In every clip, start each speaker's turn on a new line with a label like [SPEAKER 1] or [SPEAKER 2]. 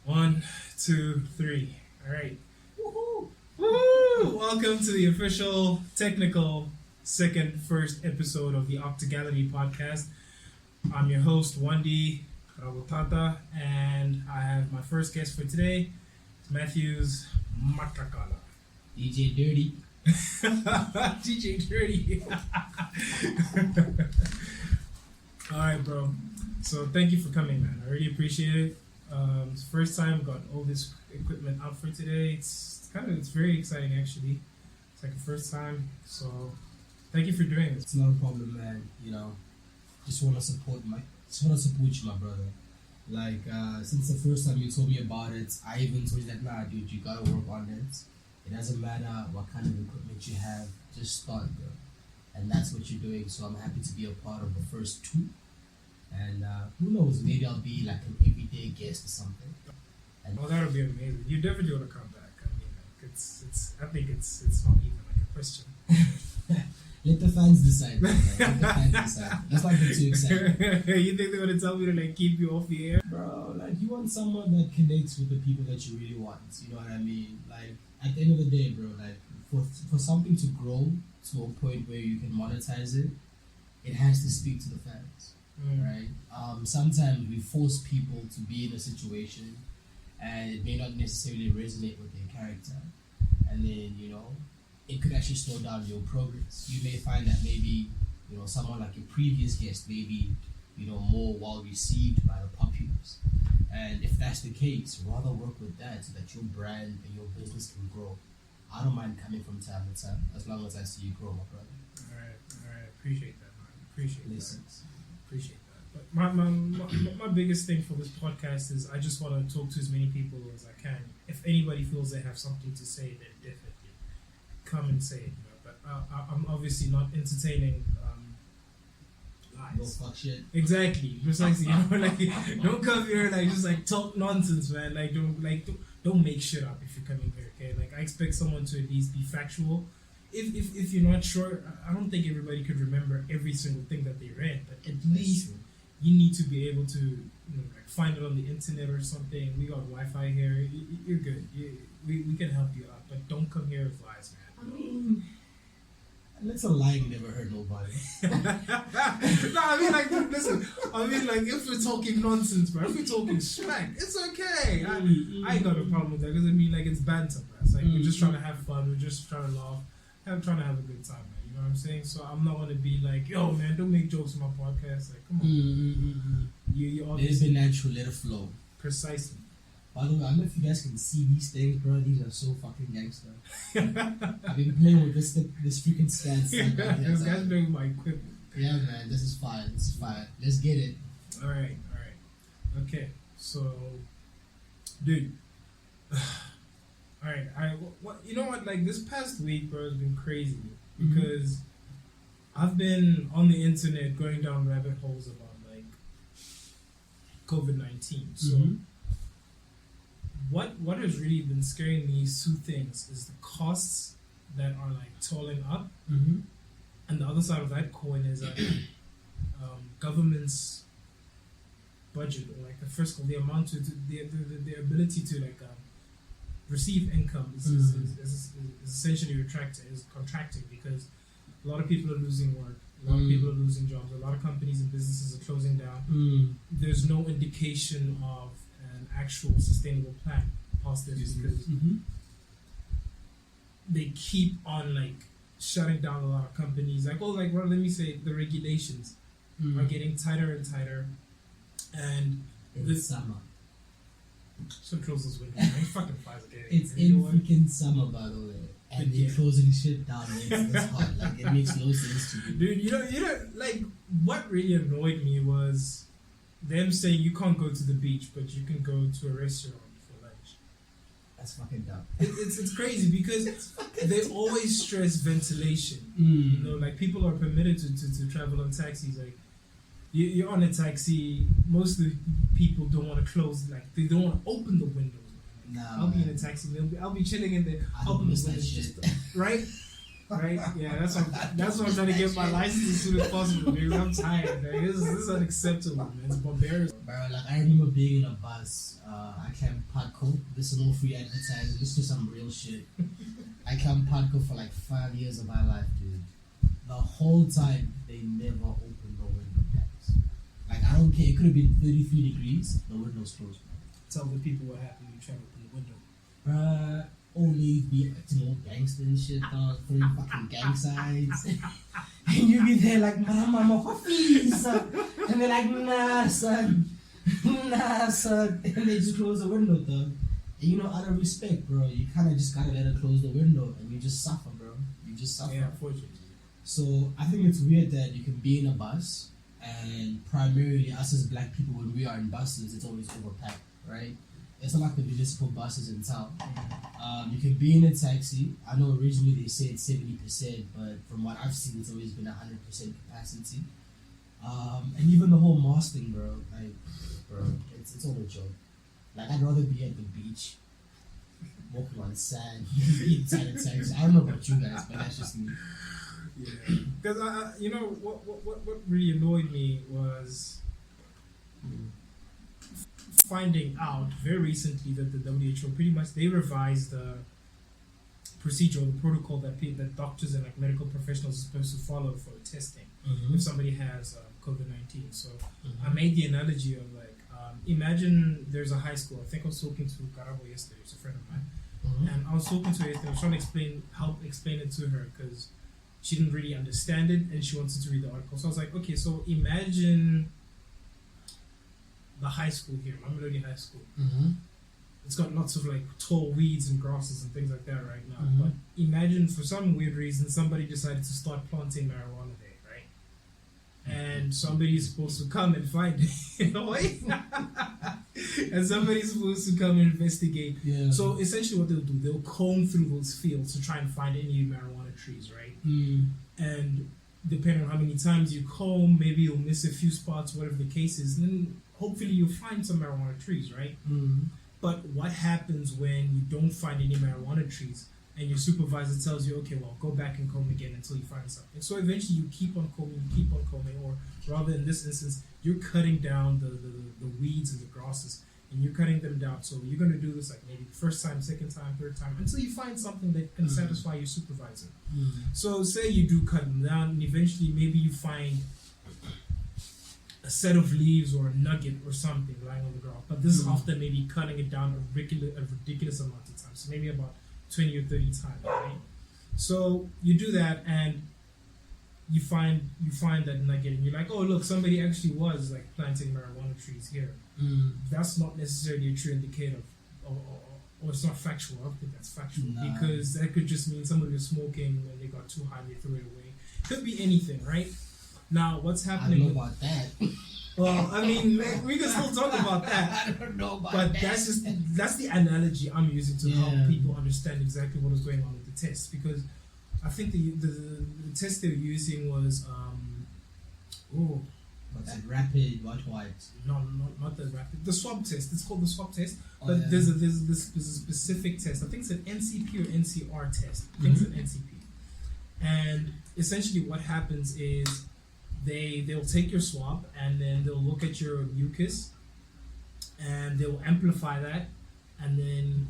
[SPEAKER 1] One, two, three. All right.
[SPEAKER 2] Woohoo!
[SPEAKER 1] Woo! Welcome to the official technical first episode of the Octagality podcast. I'm your host, Wandi Rabutata, and I have my first guest for today, Matthew's Matlakala.
[SPEAKER 2] DJ Dirty.
[SPEAKER 1] DJ Dirty. All right, bro. So thank you for coming, man. I really appreciate it. It's the first time got all this equipment out for today. It's very exciting actually. It's like the first time. So thank you for doing this.
[SPEAKER 2] It's not a problem, man. Just want to support you, my brother. Like since the first time you told me about it, I even told you that nah, dude, you gotta work on it. It doesn't matter what kind of equipment you have, just start, bro. And that's what you're doing. So I'm happy to be a part of the first two. And who knows, maybe I'll be like an everyday guest or something. And
[SPEAKER 1] Oh, that would be amazing. You definitely want to come back. I mean, like, I think it's not even like a question.
[SPEAKER 2] let the fans decide. Man. Let the fans decide. Let's not get too excited.
[SPEAKER 1] You think they're gonna tell me to like keep you off the air?
[SPEAKER 2] Bro, like you want someone that connects with the people that you really want. You know what I mean? Like at the end of the day, bro, like for something to grow to a point where you can monetize it, it has to speak to the fans. Right? Sometimes we force people to be in a situation and it may not necessarily resonate with their character. And then, it could actually slow down your progress. You may find that maybe, someone like your previous guest may be, more well received by the populace. And if that's the case, rather work with that so that your brand and your business can grow. I don't mind coming from time to time as long as I see you grow, my brother.
[SPEAKER 1] All right. Appreciate that, man. Appreciate that. But my biggest thing for this podcast is I just want to talk to as many people as I can. If anybody feels they have something to say, then definitely come and say it. But I'm obviously not entertaining lies.
[SPEAKER 2] No fuck shit.
[SPEAKER 1] Exactly, precisely. Like don't come here like just like talk nonsense, man. Don't make shit up if you're coming here. Okay, like I expect someone to at least be factual. If you're not sure, I don't think everybody could remember every single thing that they read, but at least you need to be able to like find it on the internet or something. We got Wi-Fi here. You're good. We can help you out, but don't come here with lies, man.
[SPEAKER 2] I mean, that's a lie you never heard nobody.
[SPEAKER 1] No, I mean like listen. I mean like if we're talking nonsense, bro. If we're talking smack, it's okay. I ain't got a problem with that because I mean like it's banter, bro. It's like we're just trying to have fun. We're just trying to laugh. I'm trying to have a good time, man. You know what I'm saying? So I'm not gonna be like, yo, man, don't make jokes on my podcast. Like, come on. You
[SPEAKER 2] Let it be natural, let it flow.
[SPEAKER 1] Precisely.
[SPEAKER 2] By the way, I don't know if you guys can see these things, bro. These are so fucking gangster. I've been playing with this freaking stance.
[SPEAKER 1] This guy's doing my equipment.
[SPEAKER 2] Yeah, man, this is fine. Let's get it.
[SPEAKER 1] All right. Okay, so, dude. All right, what you know what? Like this past week, bro, has been crazy because I've been on the internet going down rabbit holes about like COVID-19. So, what has really been scaring me is two things: is the costs that are like tolling up, and the other side of that coin is government's budget or like the amount to the ability to like receive income is essentially contracting because a lot of people are losing work, a lot of people are losing jobs, a lot of companies and businesses are closing down. There's no indication of an actual sustainable plan past this because they keep on like shutting down a lot of companies. Let me say the regulations are getting tighter and tighter, and
[SPEAKER 2] this summer.
[SPEAKER 1] So close those windows. Man. Fucking flies again.
[SPEAKER 2] It's in freaking summer, by the way, and they're closing shit down. It's hot. Like it makes no sense to me.
[SPEAKER 1] Dude, you know, like what really annoyed me was them saying you can't go to the beach, but you can go to a restaurant for lunch.
[SPEAKER 2] That's fucking dumb.
[SPEAKER 1] It's crazy because they always stress ventilation. You know, like people are permitted to travel on taxis. Like you're on a taxi, most of the people don't want to close, like they don't want to open the windows.
[SPEAKER 2] Nah,
[SPEAKER 1] I'll be in a taxi, I'll be chilling in there, open the windows, right? right? Yeah, that's what I'm trying to get my license as soon as possible because I'm tired. Like, this is unacceptable, man. It's barbaric.
[SPEAKER 2] Bro, like I remember being in a bus. I camped Padco. This is no free advertising. This is some real shit. I camped Padco for like 5 years of my life, dude. The whole time they never opened the window decks. Like I don't care. It could have been 33 degrees. The window's closed.
[SPEAKER 1] Tell the people what happened. You try to open the window.
[SPEAKER 2] Bruh, only be acting all gangster and shit, dog. 3 fucking gang signs. And you be there like, mama, please, son. And they're like, nah, son. Nah, son. And they just close the window, dog. And you know, out of respect, bro, you kind of just gotta let her close the window and you just suffer, bro. You just suffer.
[SPEAKER 1] Yeah, unfortunately.
[SPEAKER 2] So I think it's weird that you can be in a bus and primarily us as black people, when we are in buses, it's always overpacked, right? It's not like the municipal buses in town. You can be in a taxi. I know originally they said 70%, but from what I've seen, it's always been 100% capacity. And even the whole mask thing, bro. Like, bro, it's all a joke. Like, I'd rather be at the beach, walking on sand, inside a taxi. I don't know about you guys, but that's just me.
[SPEAKER 1] Yeah, because you know what really annoyed me was finding out very recently that the WHO pretty much they revised the procedure or the protocol that doctors and like medical professionals are supposed to follow for testing if somebody has COVID-19. So I made the analogy of like imagine there's a high school. I think I was talking to Garabo yesterday. It's a friend of mine, and I was talking to her yesterday. I was trying to help explain it to her because she didn't really understand it and she wanted to read the article. So I was like, okay, so imagine the high school here, Mamelodi High School. It's got lots of like tall weeds and grasses and things like that right now. But imagine for some weird reason somebody decided to start planting marijuana there, right? And somebody's supposed to come and find it, you know? And somebody's supposed to come and investigate.
[SPEAKER 2] Yeah.
[SPEAKER 1] So essentially what they'll do, they'll comb through those fields to try and find any marijuana trees, right? And depending on how many times you comb, maybe you'll miss a few spots, whatever the case is, and then hopefully you'll find some marijuana trees, right? But what happens when you don't find any marijuana trees and your supervisor tells you, okay, well, go back and comb again until you find something? So eventually you keep on combing, or rather in this instance, you're cutting down the weeds and the grasses, and you're cutting them down. So you're going to do this like maybe first time, second time, third time, until you find something that can satisfy your supervisor. So say you do cut them down, and eventually maybe you find a set of leaves or a nugget or something lying on the ground. But this is after maybe cutting it down a ridiculous amount of times. So maybe about 20 or 30 times, right? So you do that and you find that nugget and you're like, oh look, somebody actually was like planting marijuana trees here. That's not necessarily a true indicator or it's not factual. I don't think that's factual because that could just mean somebody was smoking and they got too high and they threw it away. Could be anything, right? Now, what's happening?
[SPEAKER 2] I don't know about that.
[SPEAKER 1] Well, I mean, we can still talk about that.
[SPEAKER 2] I don't know about
[SPEAKER 1] but
[SPEAKER 2] that.
[SPEAKER 1] that's the analogy I'm using to help people understand exactly what is going on with the test. Because I think the test they were using was
[SPEAKER 2] what's it? Rapid what?
[SPEAKER 1] No, not the rapid. The swab test. It's called the swab test.
[SPEAKER 2] Oh,
[SPEAKER 1] but
[SPEAKER 2] yeah.
[SPEAKER 1] there's a specific test. I think it's an NCP or NCR test. I think it's an NCP. And essentially, what happens is they'll take your swab and then they'll look at your mucus and they'll amplify that, and then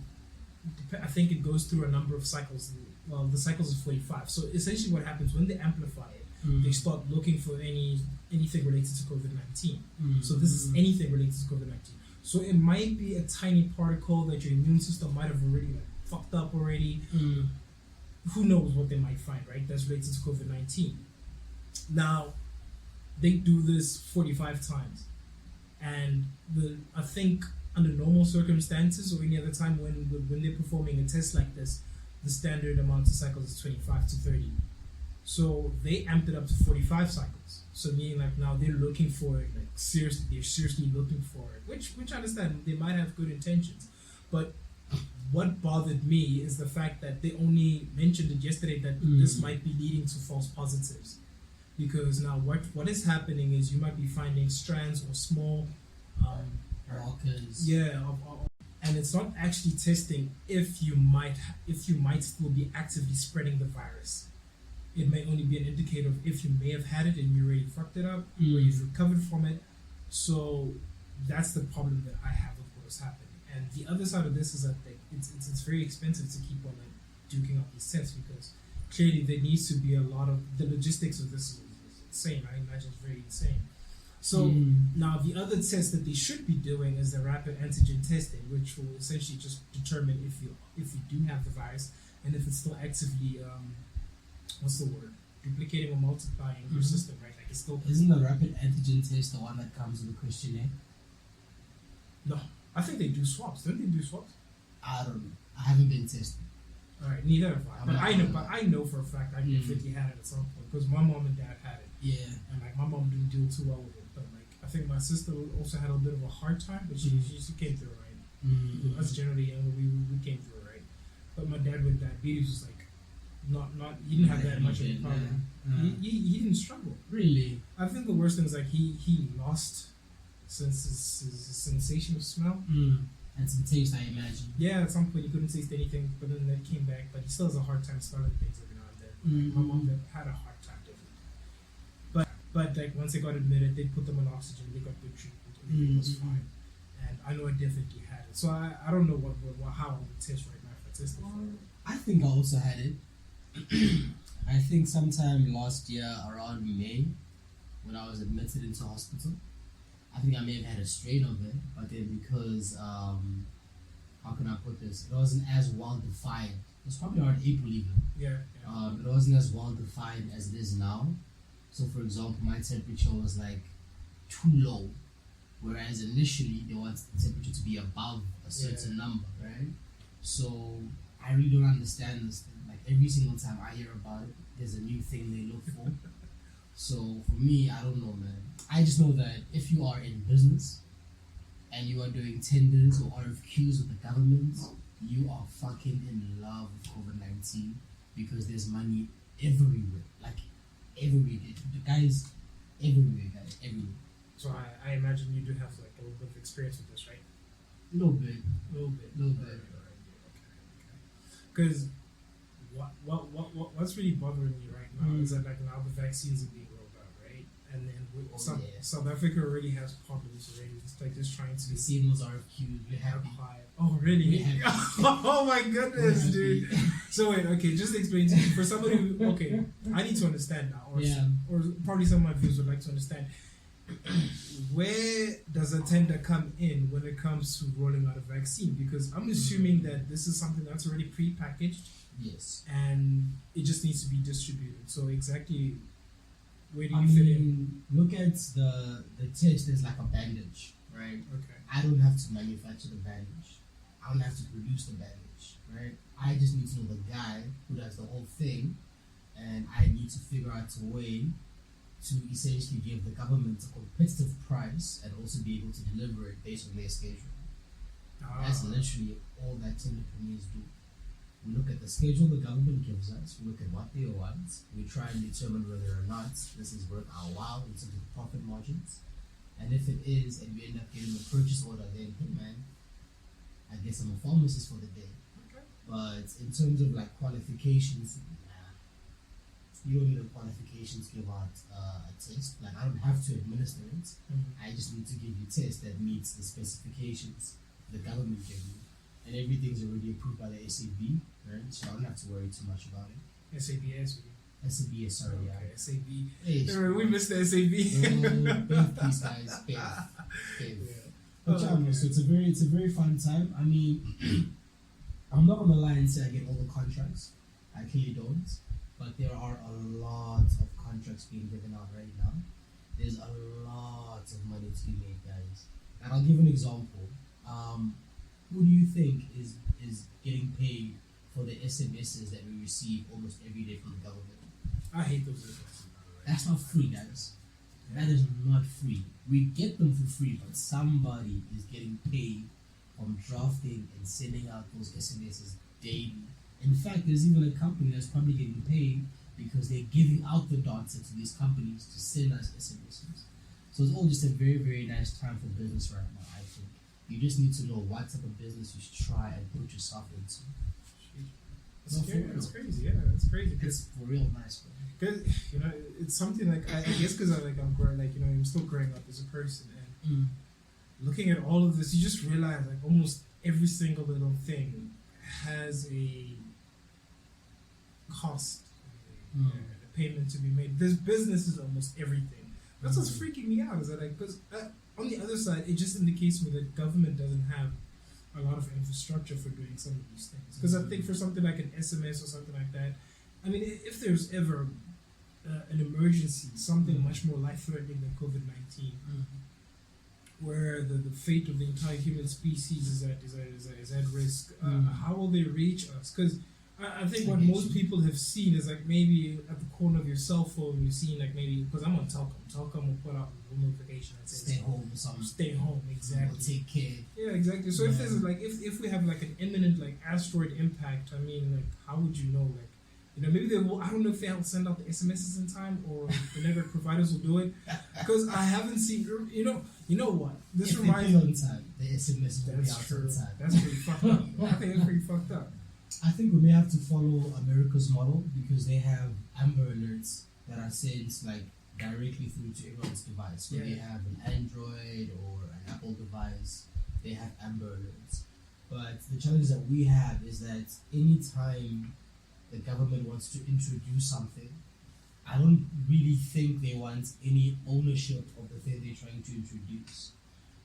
[SPEAKER 1] I think it goes through a number of cycles. Well, the cycles are 45. So essentially what happens when they amplify it, they start looking for anything related to COVID-19. So this is anything related to COVID-19. So it might be a tiny particle that your immune system might have already like fucked up already. Who knows what they might find, right? That's related to COVID-19. Now, they do this 45 times. And I think under normal circumstances or any other time when they're performing a test like this, the standard amount of cycles is 25 to 30. So they amped it up to 45 cycles. So meaning like now they're looking for it, like seriously, they're seriously looking for it, which I understand, they might have good intentions. But what bothered me is the fact that they only mentioned it yesterday that this might be leading to false positives. Because now what is happening is you might be finding strands or small
[SPEAKER 2] markers.
[SPEAKER 1] And it's not actually testing if you might still be actively spreading the virus. It may only be an indicator of if you may have had it and you already fucked it up, or
[SPEAKER 2] Mm.
[SPEAKER 1] you've recovered from it. So that's the problem that I have with what's happening. And the other side of this is that it's very expensive to keep on like duking up these tests because clearly there needs to be a lot of the logistics of this is insane. I imagine it's very insane. So now the other test that they should be doing is the rapid antigen testing, which will essentially just determine if you do have the virus and if it's still actively what's the word, duplicating or multiplying your system, right? Like it's still.
[SPEAKER 2] Isn't the rapid antigen test the one that comes with a questionnaire?
[SPEAKER 1] No, I think they do swabs. Don't they do swabs?
[SPEAKER 2] I don't know. I haven't been tested.
[SPEAKER 1] All right, neither have I.
[SPEAKER 2] I'm
[SPEAKER 1] But
[SPEAKER 2] not
[SPEAKER 1] I know.
[SPEAKER 2] gonna
[SPEAKER 1] But I know for a fact I definitely had it at some point because my mom and dad had it,
[SPEAKER 2] Yeah.
[SPEAKER 1] and like my mom didn't do too well with it. But like I think my sister also had a bit of a hard time, but she came through right. Us generally younger, we came through right. But my dad with diabetes was like not he didn't have that much of a problem. He didn't struggle.
[SPEAKER 2] Really?
[SPEAKER 1] I think the worst thing was like he lost his sensation of smell.
[SPEAKER 2] And some taste, I imagine.
[SPEAKER 1] Yeah, at some point he couldn't taste anything, but then that came back. But he still has a hard time smelling things every now and then. My mom had a hard time doing it. But like once they got admitted, they put them on oxygen. They got good treatment. Everything was fine. And I know I definitely had it. So I don't know how I would test right now if I tested for it.
[SPEAKER 2] I think I also had it. I think sometime last year around May, when I was admitted into hospital, I think I may have had a strain of it, but then because, how can I put this? It wasn't as well defined. It was probably around April even.
[SPEAKER 1] Yeah.
[SPEAKER 2] It wasn't as well defined as it is now. So, for example, my temperature was like too low, whereas initially they want the temperature to be above a certain number, right? So, I really don't understand this thing. Like every single time I hear about it, there's a new thing they look for. So for me, I don't know, man. I just know that if you are in business and you are doing tenders or RFQs with the government, you are fucking in love with COVID-19 because there's money everywhere. Like everywhere. The guys everywhere, everywhere.
[SPEAKER 1] So I imagine you do have like a little bit of experience with this, right?
[SPEAKER 2] A little bit.
[SPEAKER 1] Little bit.
[SPEAKER 2] Okay.
[SPEAKER 1] Because what's really bothering me right now is that like now the vaccines are being rolled out, right? And then South Africa already has problems already. It's like just trying to
[SPEAKER 2] We see those RFQs. We're happy.
[SPEAKER 1] Oh really?
[SPEAKER 2] We're happy.
[SPEAKER 1] Oh my goodness, dude. So wait, okay, just explain to me for somebody who I need to understand now, or probably some of my viewers would like to understand. Where does a tender come in when it comes to rolling out a vaccine? Because I'm assuming that this is something that's already pre-packaged.
[SPEAKER 2] Yes.
[SPEAKER 1] And it just needs to be distributed. So exactly where do you fit in?
[SPEAKER 2] Look at the test as like a bandage, right?
[SPEAKER 1] Okay.
[SPEAKER 2] I don't have to manufacture the bandage. I don't have to produce the bandage, right? I just need to know the guy who does the whole thing, and I need to figure out a way to essentially give the government a competitive price and also be able to deliver it based on their schedule. That's literally all that tender companies do. We look at the schedule the government gives us, we look at what they want, we try and determine whether or not this is worth our while in terms of the profit margins. And if it is, and we end up getting a purchase order, then hey man, I guess I'm a pharmacist for the day.
[SPEAKER 1] Okay.
[SPEAKER 2] But in terms of like qualifications, you don't need a qualification to give out a test. Like I don't have to administer it. I just need to give you a test that meets the specifications the government gave me. And everything's already approved by the SAB, right? So I don't have to worry too much about it.
[SPEAKER 1] SABS.
[SPEAKER 2] SAB, sorry,
[SPEAKER 1] Okay, SAB.
[SPEAKER 2] Hey,
[SPEAKER 1] We missed the SAB.
[SPEAKER 2] both these guys, babe.
[SPEAKER 1] Yeah.
[SPEAKER 2] But so it's a very fun time. I mean, I'm not gonna lie and say I get all the contracts. I clearly don't. But there are a lot of contracts being given out right now. There's a lot of money to be made, guys. And I'll give an example. Who do you think is getting paid for the SMSs that we receive almost every day from the government?
[SPEAKER 1] I hate those SMSs.
[SPEAKER 2] That's not free, guys. That is not free. We get them for free, but somebody is getting paid from drafting and sending out those SMSs daily. In fact, there's even a company that's probably getting paid because they're giving out the data to these companies to send us SMSs. So it's all just a very, very nice time for business right now, I think. You just need to know what type of business you should try and put yourself into.
[SPEAKER 1] It's
[SPEAKER 2] No,
[SPEAKER 1] scary.
[SPEAKER 2] for real.
[SPEAKER 1] It's crazy. Yeah, it's crazy.
[SPEAKER 2] It's for real nice, bro.
[SPEAKER 1] Because it's something like I guess because I'm growing, I'm still growing up as a person, and looking at all of this, you just realize like almost every single little thing has a cost, a payment to be made. This business is almost everything. That's what's freaking me out. Is that because on the other side, it just indicates to me that government doesn't have a lot of infrastructure for doing some of these things. Because I think for something like an SMS or something like that, I mean, if there's ever an emergency, something much more life-threatening than COVID-19, where the fate of the entire human species is at risk, how will they reach us? Because I think what most people have seen is like maybe at the corner of your cell phone, you've seen like maybe, because I'm on Telcom. Telcom will put out a notification that says
[SPEAKER 2] Stay home or something.
[SPEAKER 1] Stay home, exactly.
[SPEAKER 2] Or take care.
[SPEAKER 1] Yeah, exactly. So if there's like if we have like an imminent like asteroid impact, I mean, like how would you know? Like, maybe they will. I don't know if they'll send out the SMSs in time, or the network providers will do it, because I haven't seen. You know what? This
[SPEAKER 2] if
[SPEAKER 1] reminds
[SPEAKER 2] me.
[SPEAKER 1] me.
[SPEAKER 2] Time, the SMS will be out
[SPEAKER 1] True.
[SPEAKER 2] on time.
[SPEAKER 1] That's pretty fucked up. I think it's pretty fucked up.
[SPEAKER 2] I think we may have to follow America's model, because they have Amber Alerts that are sent like directly through to everyone's device. Whether you have an Android or an Apple device, they have Amber Alerts. But the challenge that we have is that anytime the government wants to introduce something, I don't really think they want any ownership of the thing they're trying to introduce.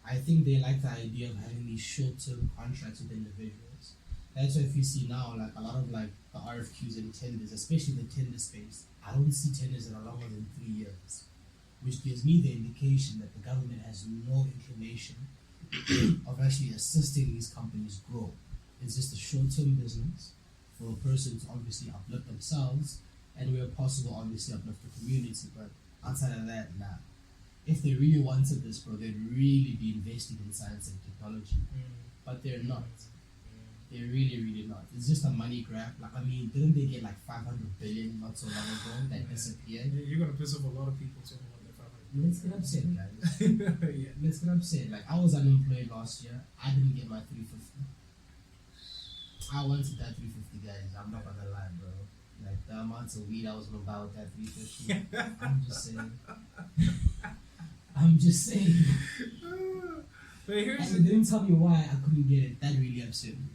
[SPEAKER 2] I think they like the idea of having these short-term contracts with individuals. That's why if you see now, like a lot of like the RFQs and tenders, especially the tender space, I don't see tenders that are longer than 3 years, which gives me the indication that the government has no inclination of actually assisting these companies grow. It's just a short-term business for a person to obviously uplift themselves, and where possible, obviously uplift the community. But outside of that, nah. If they really wanted this, bro, they'd really be investing in science and technology. But they're not. They're really not. It's just a money grab. Like, I mean, didn't they get like 500 billion not so long ago that disappeared?
[SPEAKER 1] You're gonna piss off a lot of people talking about that 500.
[SPEAKER 2] Let's get upset, guys.
[SPEAKER 1] Yeah.
[SPEAKER 2] Let's get upset. Like, I was unemployed last year. I didn't get my 350. I wanted that 350, guys. I'm not gonna lie, bro. Like, the amounts of weed I was gonna buy with that 350. I'm just saying.
[SPEAKER 1] But here's
[SPEAKER 2] And they didn't tell me why I couldn't get it. That really upset me.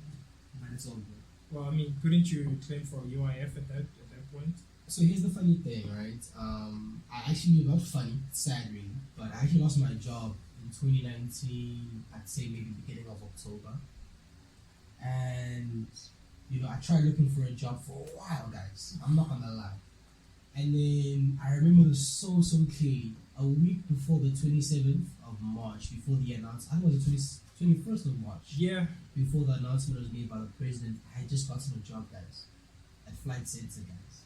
[SPEAKER 2] But it's all good.
[SPEAKER 1] Well, I mean, couldn't you claim for UIF at that point?
[SPEAKER 2] So here's the funny thing, right? I actually, not funny, it's sad really, but I actually lost my job in 2019, I'd say maybe beginning of October. And, I tried looking for a job for a while, guys. I'm not gonna lie. And then I remember this so clearly. A week before the 27th of March, before the announcement, I think it was the 21st of March.
[SPEAKER 1] Yeah.
[SPEAKER 2] Before the announcement was made by the president, I had just gotten a job, guys. At Flight Center, guys.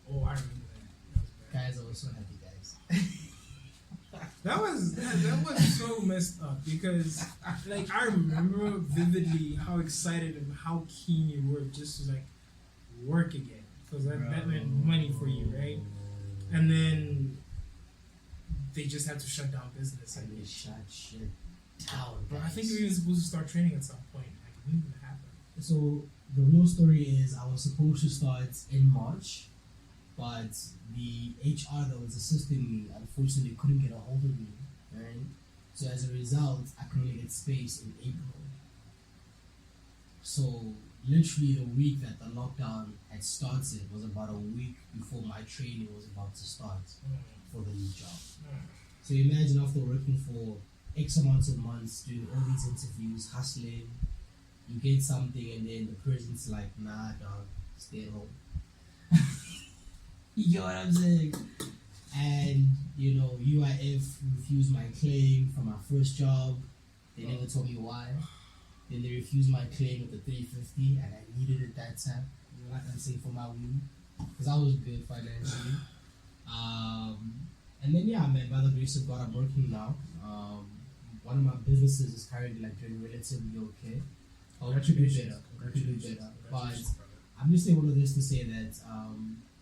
[SPEAKER 1] Oh, I remember that.
[SPEAKER 2] Guys, I was so happy, guys.
[SPEAKER 1] That was so messed up, because like I remember vividly how excited and how keen you were just to like work again, because that meant money for you, right? And then they just had to shut down business.
[SPEAKER 2] And they shut shit down.
[SPEAKER 1] But I think we were supposed to start training at some point. Like, it didn't even happen.
[SPEAKER 2] So the real story is I was supposed to start in March, but the HR that was assisting me unfortunately couldn't get a hold of me, right? So as a result, I could only get space in April. So literally the week that the lockdown had started was about a week before my training was about to start for the new job. So imagine after working for X amount of months, doing all these interviews, hustling, you get something and then the person's like, nah, dog, stay at home. You get what I'm saying? And, UIF refused my claim for my first job. They never told me why. Then they refused my claim with the 350, and I needed it that time. Like I say, for my weed, because I was good financially. And then man, by the grace of God, I'm working now. One of my businesses is currently like doing relatively okay. It could be better. But I'm just saying all of this to say that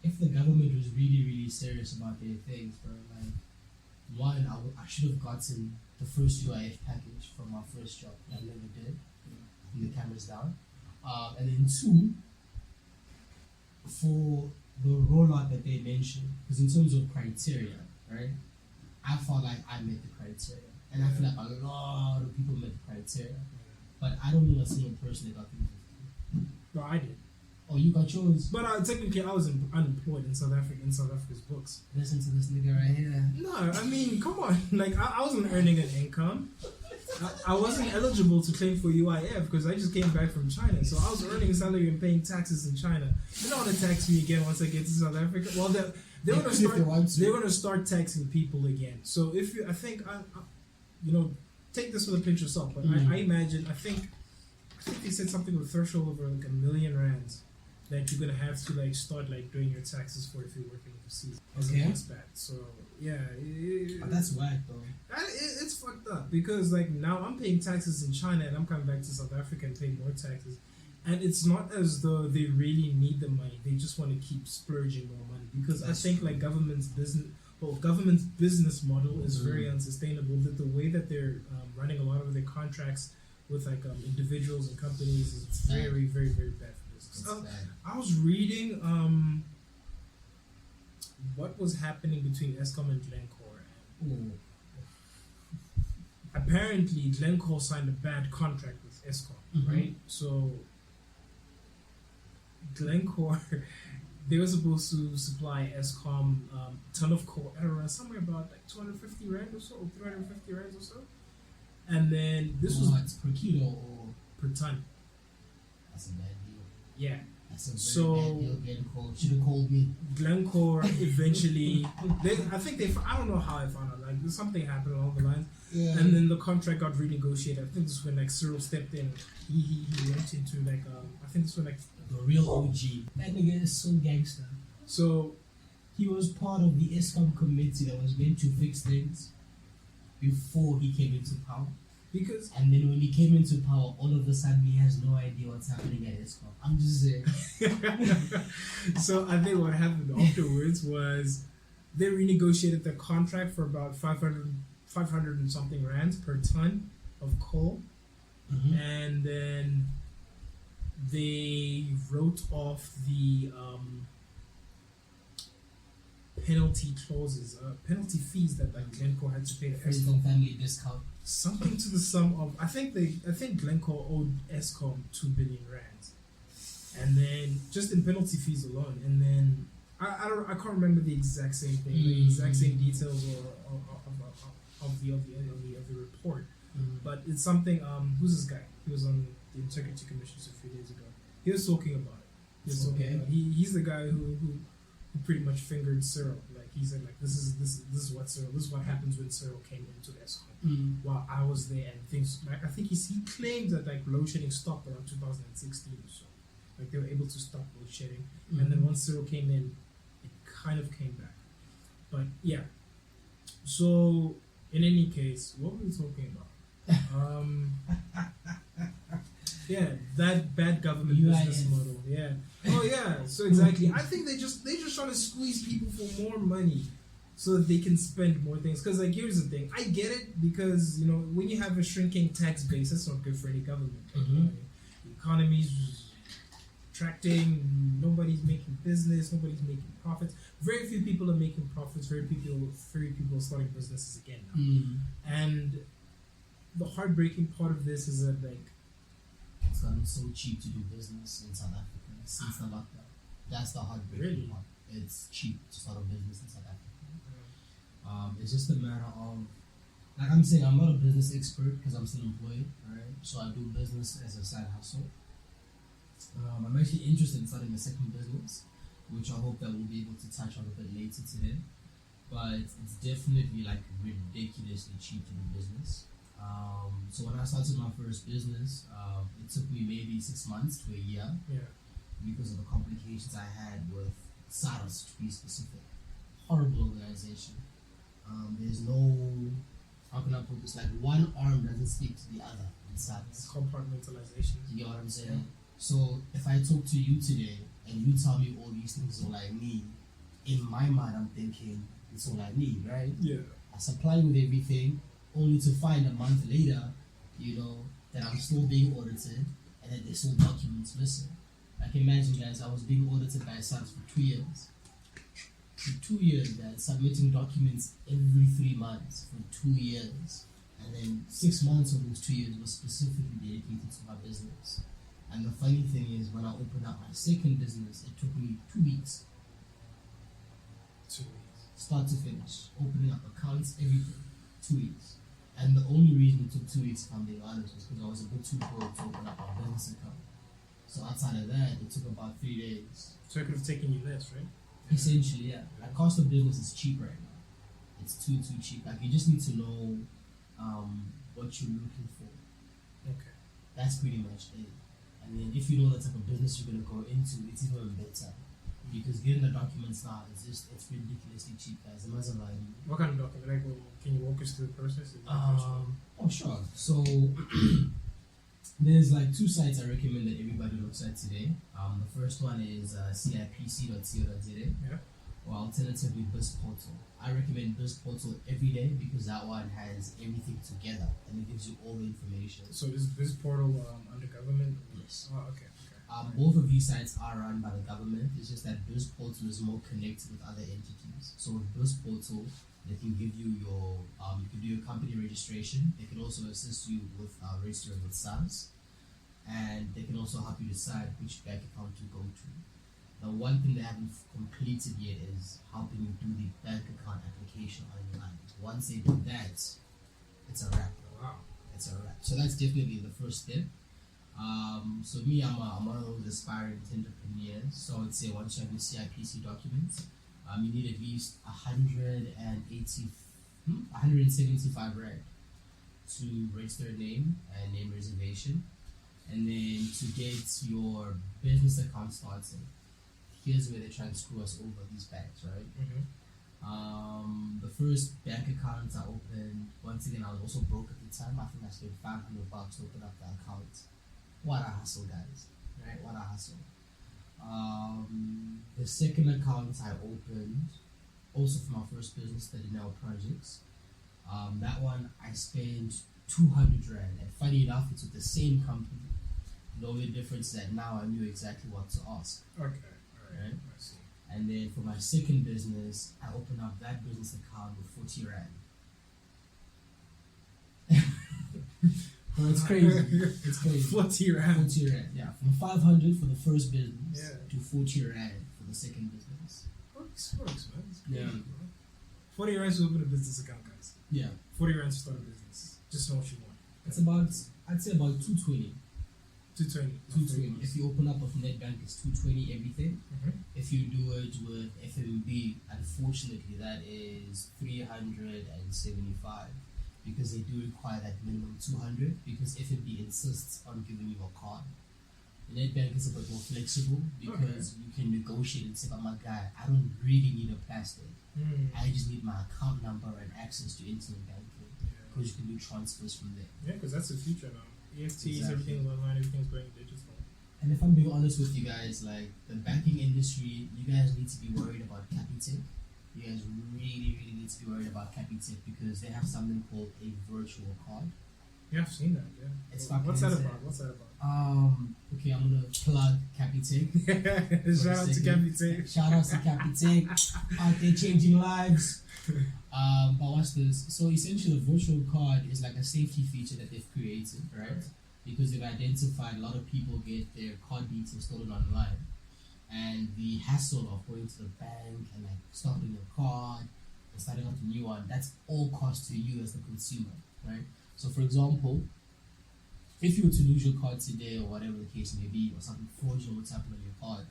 [SPEAKER 2] if the government was really serious about their things, bro, like, one, I should have gotten the first UIF package from my first job. I never did. The camera's down. And then two, for the rollout that they mentioned, because in terms of criteria, right, I felt like I met the criteria, and I feel like a lot of people met the criteria, but I don't know a single person that got 350.
[SPEAKER 1] No, I did.
[SPEAKER 2] Oh, you got yours?
[SPEAKER 1] But technically, I was unemployed in South Africa's books.
[SPEAKER 2] Listen to this nigga right here.
[SPEAKER 1] No, I mean, come on. Like, I wasn't earning an income. I wasn't eligible to claim for UIF because I just came back from China. So I was earning a salary and paying taxes in China. They don't want to tax me again once I get to South Africa. Well, they're going to start taxing people again. So if you, I think, take this with a pinch of salt. But I imagine, I think they said something with threshold over like R1 million that you're gonna have to like start like doing your taxes for if you're working overseas as an expat. So yeah,
[SPEAKER 2] but that's whack though.
[SPEAKER 1] It's fucked up because like now I'm paying taxes in China and I'm coming back to South Africa and paying more taxes, and it's not as though they really need the money. They just want to keep splurging more money because I think like government's business model is very unsustainable. That the way that they're running a lot of their contracts with like individuals and companies is very, very, very bad for business. I was reading what was happening between Eskom and Glencore. Apparently, Glencore signed a bad contract with Eskom, right? So Glencore, they were supposed to supply Eskom a ton of coal at around somewhere about like 250 rand or so, or 350 rand or so. And then this was
[SPEAKER 2] per kilo or
[SPEAKER 1] per ton.
[SPEAKER 2] That's a bad deal.
[SPEAKER 1] Yeah.
[SPEAKER 2] That's a very bad deal. Glencore should have called me.
[SPEAKER 1] Glencore eventually, I don't know how I found out. Like something happened along the lines, and then the contract got renegotiated. I think this is when like Cyril stepped in. He went into like I think this was like
[SPEAKER 2] the real OG. That nigga is so gangster.
[SPEAKER 1] So
[SPEAKER 2] he was part of the Eskom committee that was meant to fix things before he came into power. And then when he came into power, all of a sudden he has no idea what's happening at Eskom. I'm just saying.
[SPEAKER 1] So I think what happened afterwards was they renegotiated the contract for about 500 and something rands per ton of coal. And then they wrote off the penalty clauses, penalty fees that like Glencore had to pay to Eskom.
[SPEAKER 2] Family discount.
[SPEAKER 1] Something to the sum of I think Glencore owed Eskom 2 billion rands, and then just in penalty fees alone. And then I can't remember the exact same thing, the exact same details of the report. But it's something. Who's this guy? He was on the Integrity Commissions a few days ago. He was talking about it. He's the guy who pretty much fingered Cyril. Like he said, like this is what happens when Cyril came into Eskom. While I was there, and things like I think he claimed that like load shedding stopped around 2016 or so. Like they were able to stop load shedding, and then once Cyril came in, it kind of came back. But yeah. So in any case, what were we talking about? Yeah, that bad government business model. Yeah. Oh yeah. So exactly. I think they just trying to squeeze people for more money, so that they can spend more things. Because like here's the thing, I get it because when you have a shrinking tax base, that's not good for any government. The economy's contracting. Nobody's making business. Nobody's making profits. Very few people are making profits. Very people are starting businesses again now. And the heartbreaking part of this is that like
[SPEAKER 2] it's gotten so cheap to do business in South Africa since the lockdown. That's the heartbreaking part. It's cheap to start a business in South Africa. It's just a matter of, like I'm saying, I'm not a business expert because I'm still employed, right? So I do business as a side hustle. I'm actually interested in starting a second business, which I hope that we'll be able to touch on a bit later today. But it's definitely like ridiculously cheap to do business. So when I started my first business, it took me maybe 6 months to a year because of the complications I had with SARS, to be specific. Horrible organization. There's no, how can I put this, like one arm doesn't speak to the other in SARS.
[SPEAKER 1] Compartmentalization.
[SPEAKER 2] You get what I'm saying? So if I talk to you today and you tell me all these things are like me, in my mind I'm thinking it's all like me, right?
[SPEAKER 1] Yeah.
[SPEAKER 2] I supply you with everything, only to find a month later, that I'm still being audited and that there's still documents missing. Like imagine, guys, I was being audited by SARS for 2 years. For 2 years, guys, submitting documents every 3 months for 2 years. And then 6 months of those 2 years was specifically dedicated to my business. And the funny thing is, when I opened up my second business, it took me 2 weeks.
[SPEAKER 1] 2 weeks.
[SPEAKER 2] Start to finish. Opening up accounts, everything. 2 weeks. And the only reason it took 2 weeks, if I'm being honest, was because I was a bit too broke to open up my business account. So outside of that, it took about 3 days.
[SPEAKER 1] So it could have taken you less, right?
[SPEAKER 2] Essentially, yeah. Like cost of business is cheap right now. It's too cheap. Like you just need to know what you're looking for.
[SPEAKER 1] Okay.
[SPEAKER 2] That's pretty much it. And then if you know the type of business you're gonna go into, it's even better. Because getting the documents now it's ridiculously cheap, guys. I'm not gonna lie to you.
[SPEAKER 1] What kind of document? Like, can you walk us through the process?
[SPEAKER 2] Oh sure. So there's like 2 sites I recommend that everybody looks at today. The first one is cipc.co.za.
[SPEAKER 1] Yeah.
[SPEAKER 2] Or alternatively BizPortal. I recommend BizPortal every day because that one has everything together and it gives you all the information.
[SPEAKER 1] So is this portal under government?
[SPEAKER 2] Yes.
[SPEAKER 1] Oh, okay.
[SPEAKER 2] Both of these sites are run by the government. It's just that BizPortal is more connected with other entities. So with BizPortal, they can give you your you can do your company registration. They can also assist you with registering with SARS, and they can also help you decide which bank account to go to. The one thing they haven't completed yet is helping you do the bank account application online. Once they do that, it's a wrap.
[SPEAKER 1] Wow.
[SPEAKER 2] It's a wrap. So that's definitely the first step. So me, I'm one of those aspiring entrepreneurs. So I would say once you have your CIPC documents, you need at least 175 rand to register a name and name reservation, and then to get your business account started. Here's where they try and screw us over, these banks, right?
[SPEAKER 1] Mm-hmm.
[SPEAKER 2] The first bank account I opened, once again, I was also broke at the time. I think I spent $500 to open up the account. What a hustle, guys, right? What a hustle. The second account I opened, also for my first business, the Denel Projects. That one I spent 200 rand, and funny enough, it's with the same company. The only difference is that now I knew exactly what to ask.
[SPEAKER 1] Okay. Right. I see.
[SPEAKER 2] And then for my second business, I opened up that business account with 40 rand. Well, it's crazy. It's crazy.
[SPEAKER 1] 40 rand.
[SPEAKER 2] 40 rand, yeah. From 500 for the first business
[SPEAKER 1] Yeah.
[SPEAKER 2] to 40 rand for the second business.
[SPEAKER 1] Works, man. It's crazy,
[SPEAKER 2] Yeah.
[SPEAKER 1] bro. 40 rand to open a business account, guys.
[SPEAKER 2] Yeah.
[SPEAKER 1] 40 rand to start a business. Just know what you want.
[SPEAKER 2] It's about, I'd say about 220.
[SPEAKER 1] 220.
[SPEAKER 2] 220. If you open up with Netbank, it's 220 everything.
[SPEAKER 1] Mm-hmm.
[SPEAKER 2] If you do it with FMB, unfortunately, that is 375 because they do require that minimum 200 because FMB insists on giving you a card. Netbank is a bit more flexible because you can negotiate and say, "But my guy, I don't really need a plastic. I just need my account number and access to internet banking because you can do transfers from there."
[SPEAKER 1] Yeah, because that's the future now. EFTs,
[SPEAKER 2] Exactly.
[SPEAKER 1] everything's online, everything's going digital.
[SPEAKER 2] And if I'm being honest with you guys, like the banking industry, you guys need to be worried about Capitec. You guys really need to be worried about Capitec because they have something called a virtual card.
[SPEAKER 1] Yeah, I've seen that, yeah.
[SPEAKER 2] It's
[SPEAKER 1] What's that
[SPEAKER 2] fucking
[SPEAKER 1] about? What's that about?
[SPEAKER 2] Okay, I'm gonna plug Capitec.
[SPEAKER 1] Shout out to Capitec.
[SPEAKER 2] Shout out to Capitec. Out there changing lives. But watch this. So essentially, a virtual card is like a safety feature that they've created, right? Because they've identified a lot of people get their card details stolen online, and the hassle of going to the bank and like stopping your card and starting up a new one—that's all cost to you as the consumer, right? So, for example, if you were to lose your card today, or whatever the case may be, or something fraudulent would happen on your card,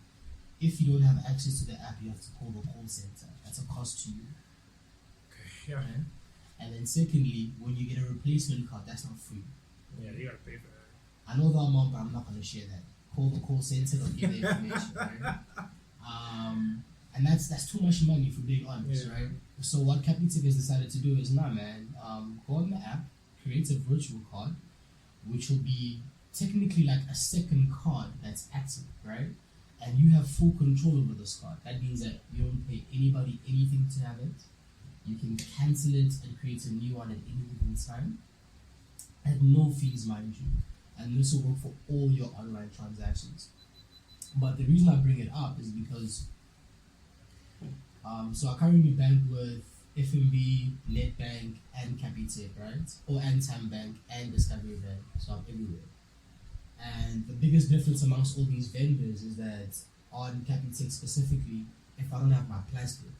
[SPEAKER 2] if you don't have access to the app, you have to call the call center. That's a cost to you.
[SPEAKER 1] Yeah.
[SPEAKER 2] Right? And then secondly, when you get a replacement card, that's not free.
[SPEAKER 1] Yeah, you gotta pay for that.
[SPEAKER 2] I know the amount, but I'm not gonna share that. Call the call center, they'll give the information, right? And that's too much money for being honest, right? So what Capitec has decided to do is, nah, man, go on the app, create a virtual card, which will be technically like a second card that's active, right? And you have full control over this card. That means that you don't pay anybody anything to have it. You can cancel it and create a new one at any given time at no fees, mind you. And this will work for all your online transactions. But the reason I bring it up is because so I currently bank with FNB, Netbank, and Capitec, right? Or and Bank and Discovery Bank. So I'm everywhere. And the biggest difference amongst all these vendors is that on Capitec specifically, if I don't have my plastic,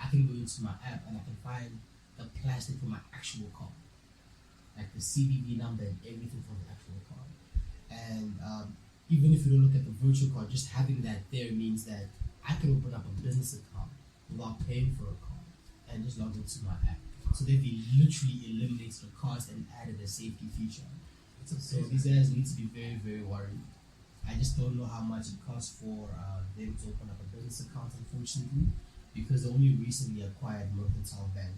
[SPEAKER 2] I can go into my app and I can find the plastic for my actual card, like the CVV number and everything for the actual card. And even if you don't look at the virtual card, just having that there means that I can open up a business account without paying for a card and just log into my app. So they literally eliminates the cost and added a safety feature. So these guys need to be very, very worried. I just don't know how much it costs for them to open up a business account, unfortunately, because they only recently acquired Mercantile Bank.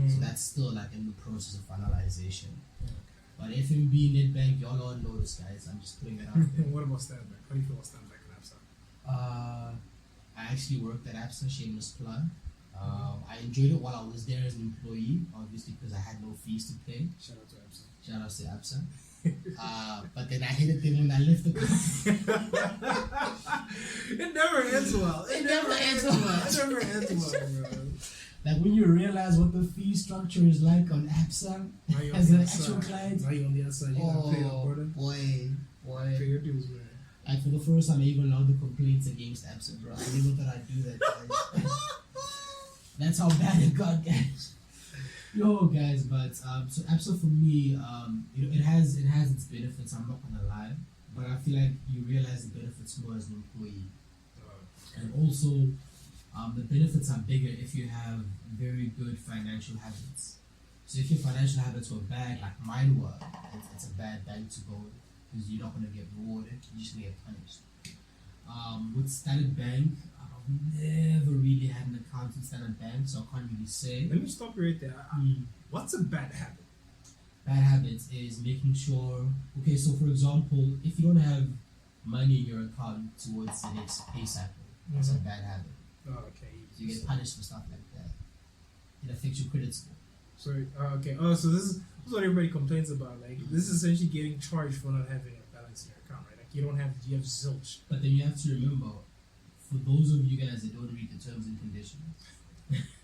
[SPEAKER 2] So that's still like in the process of finalization. But FNB, Netbank, y'all all know this, guys. I'm just putting it out there.
[SPEAKER 1] What about Stanbank? How do you feel about Stanbank and ABSA?
[SPEAKER 2] I actually worked at ABSA, shameless plug. I enjoyed it while I was there as an employee, obviously because I had no fees to pay.
[SPEAKER 1] Shout out to ABSA.
[SPEAKER 2] Shout out to ABSA. But then I hated them when I left the company.
[SPEAKER 1] It never ends well.
[SPEAKER 2] It never ends well.
[SPEAKER 1] It never ends well, bro.
[SPEAKER 2] Like when you realize what the fee structure is like on ABSA as an actual client.
[SPEAKER 1] Now you on the outside, you gotta pay your brother.
[SPEAKER 2] Boy.
[SPEAKER 1] Pay your dues, man.
[SPEAKER 2] Like for the first time I even allowed the complaints against ABSA, bro. I never thought I'd do that, guys. That's how bad it got, guys. Yo, guys, but so ABSA for me, it has its benefits. I'm not gonna lie, but I feel like you realize the benefits more as an employee, and also the benefits are bigger if you have very good financial habits. So if your financial habits were bad, like mine were, it's a bad bank to go with because you're not gonna get rewarded. You're just gonna get punished. With Standard Bank, I've never really had an account in Standard Bank, so I can't really say.
[SPEAKER 1] Let me stop you right there. What's a bad habit?
[SPEAKER 2] Bad habits is making sure. Okay, so for example, if you don't have money in your account towards the next pay cycle, that's a bad habit.
[SPEAKER 1] Oh, okay.
[SPEAKER 2] So you get punished for stuff like that. It affects your credit score.
[SPEAKER 1] Sorry. Okay. Oh, so this is what everybody complains about. Like, this is essentially getting charged for not having a balance in your account, right? Like, you have zilch.
[SPEAKER 2] But then you have to remember, for those of you guys that don't read the terms and conditions,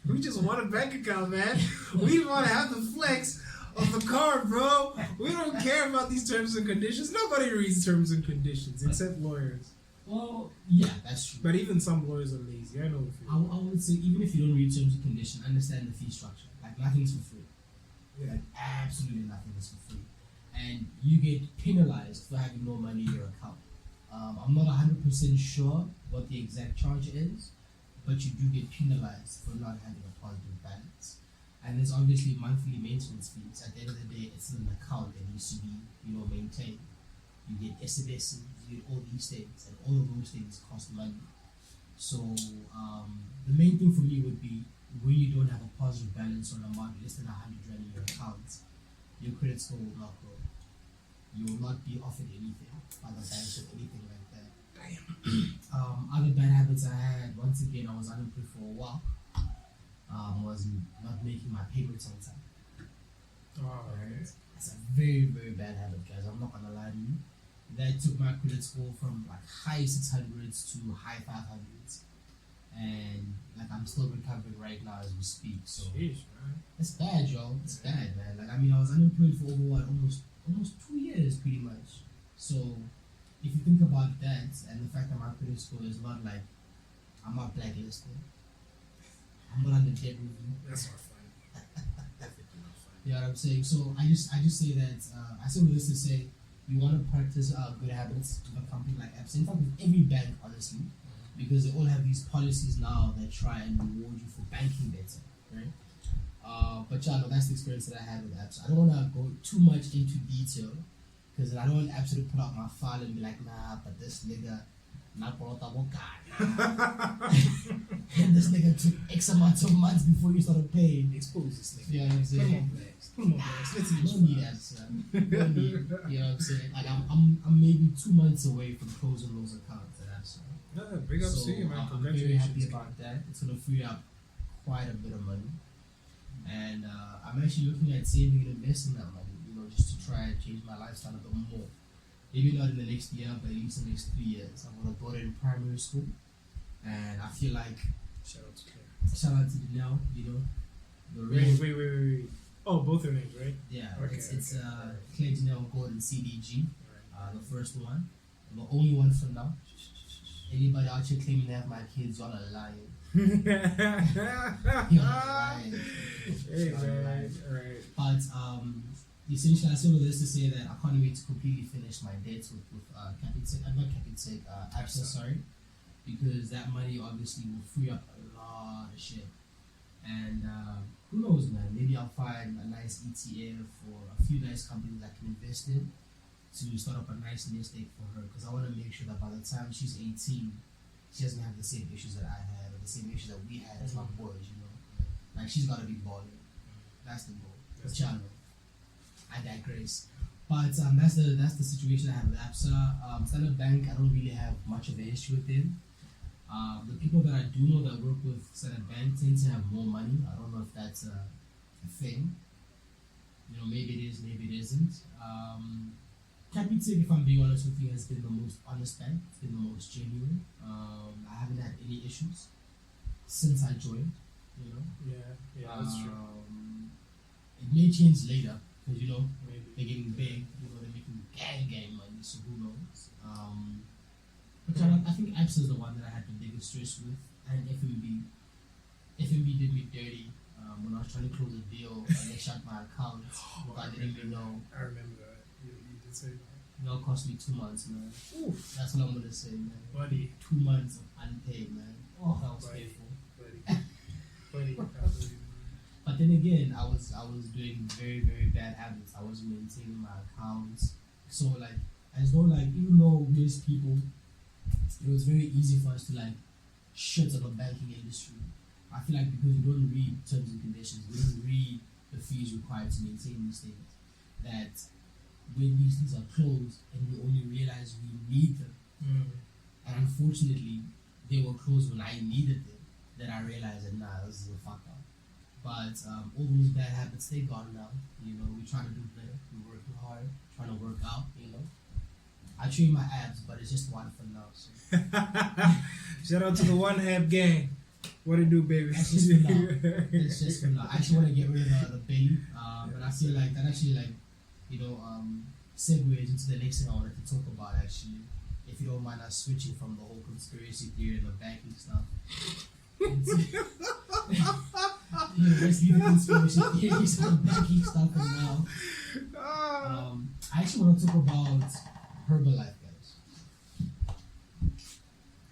[SPEAKER 1] we just want a bank account, man. We want to have the flex of the card, bro. We don't care about these terms and conditions. Nobody reads terms and conditions except lawyers.
[SPEAKER 2] Well, yeah, that's true.
[SPEAKER 1] But even some lawyers are lazy. I know.
[SPEAKER 2] I would say even if you don't read terms and conditions, understand the fee structure. Like nothing is for free.
[SPEAKER 1] Yeah.
[SPEAKER 2] Like absolutely nothing is for free, and you get penalized for having no money in your account. I'm not 100% sure what the exact charge is, but you do get penalized for not having a positive balance. And there's obviously monthly maintenance fees. At the end of the day, it's an account that needs to be, maintained. You get SMSs, you get all these things, and all of those things cost money. So the main thing for me would be when you don't have a positive balance on a month less than 100 rand in your account, your credit score will not grow. You will not be offered anything by the banks or anything like that.
[SPEAKER 1] Damn.
[SPEAKER 2] Other bad habits I had, once again, I was unemployed for a while, was not making my payments on time.
[SPEAKER 1] Oh, okay.
[SPEAKER 2] That's a very, very bad habit, guys. I'm not gonna lie to you. That took my credit score from like high 600s to high 500s, and like I'm still recovering right now as we speak. So
[SPEAKER 1] Jeez, man.
[SPEAKER 2] it's bad, yo. It's bad, man. Like I was unemployed for over almost 2 years, pretty much. So if you think about that and the fact that my credit score is not like I'm not blacklisted, I'm not under debt review.
[SPEAKER 1] That's not fun. Definitely not fun.
[SPEAKER 2] You know what I'm saying? So I just say that I say this to say you want to practice good habits with a company like ABSA. In fact, with every bank, honestly, because they all have these policies now that try and reward you for banking better, right? But yeah, no, that's the experience that I had with ABSA. I don't want to go too much into detail because I don't want ABSA to pull out my file and be like, nah, but this nigga, not and this nigga took X amount of months before you started paying.
[SPEAKER 1] Expose this nigga.
[SPEAKER 2] You know what I'm saying?
[SPEAKER 1] Come on, Blacks. Come on, Blacks. Let's
[SPEAKER 2] No need ABSA. No need. You know what I'm saying? Like I'm maybe 2 months away from closing those accounts at ABSA.
[SPEAKER 1] No, big up to you, man.
[SPEAKER 2] I'm very happy about that. It's gonna free up quite a bit of money, and I'm actually looking at saving and investing that money, just to try and change my lifestyle a bit more. maybe not in the next year, but at least the next 3 years. I've got a daughter in primary school, and I feel like
[SPEAKER 1] Shout out to Claire.
[SPEAKER 2] shout out to Janelle, the real.
[SPEAKER 1] Wait. Oh, both their names, right?
[SPEAKER 2] Yeah,
[SPEAKER 1] Okay,
[SPEAKER 2] it's
[SPEAKER 1] okay.
[SPEAKER 2] Claire Janelle Gordon CDG,
[SPEAKER 1] Alright.
[SPEAKER 2] the first one, the only one for now. Anybody out here claiming to have my kids, y'all are lying. Y'all are lying.
[SPEAKER 1] Hey
[SPEAKER 2] Y'all are
[SPEAKER 1] man,
[SPEAKER 2] lying.
[SPEAKER 1] alright.
[SPEAKER 2] But essentially, I say all this to say that I can't wait to completely finish my debts with Capitec. Not Capitec, ABSA, sorry, because that money obviously will free up a lot of shit. And who knows, man? Maybe I'll find a nice ETF or a few nice companies I can invest in to start up a nice nest egg for her. Because I want to make sure that by the time she's 18, she doesn't have the same issues that I had or the same issues that we had as my boys. Like she's got to be balling. That's the goal. But y'all know. I digress. But that's the situation I have with ABSA. Standard Bank, I don't really have much of an issue with them. The people that I do know that work with Standard Bank tend to have more money. I don't know if that's a thing. Maybe it is, maybe it isn't. Capitec, if I'm being honest with you, has been the most honest bank. It's been the most genuine. I haven't had any issues since I joined.
[SPEAKER 1] Yeah, that's true.
[SPEAKER 2] It may change later because
[SPEAKER 1] Maybe.
[SPEAKER 2] they're getting big. They're making gang money. So who knows? But I think ABSA is the one that I had the biggest stress with, and FMB. FMB did me dirty when I was trying to close a deal and they shut my account. I didn't even know.
[SPEAKER 1] I remember that. You did say that.
[SPEAKER 2] It cost me 2 months, man.
[SPEAKER 1] Oof.
[SPEAKER 2] That's what I'm gonna say, man.
[SPEAKER 1] Buddy.
[SPEAKER 2] 2 months of unpaid, man. Oh, that was
[SPEAKER 1] Buddy.
[SPEAKER 2] painful.
[SPEAKER 1] Buddy. Absolutely.
[SPEAKER 2] But then again, I was doing very, very bad habits. I wasn't maintaining my accounts. So even though we're just people, it was very easy for us to shit on the banking industry. I feel like because we don't read terms and conditions, we don't read the fees required to maintain these things, that when these things are closed and we only realize we need them, and unfortunately they were closed when I needed them, then I realized that this is a fuck up. But all those bad habits, they're gone now. We try to do better. We're working hard, trying to work out. I train my abs, but it's just one for now. So.
[SPEAKER 1] Shout out to the one ab gang. What it do, baby?
[SPEAKER 2] That's just for now. It's just for now. I actually want to get rid of the belly, but I feel like that actually segues into the next thing I wanted to talk about. Actually, if you don't mind us switching from the whole conspiracy theory and the banking stuff. Let's leave the conspiracy theories and the banking stuff for now. I actually want to talk about Herbalife, guys.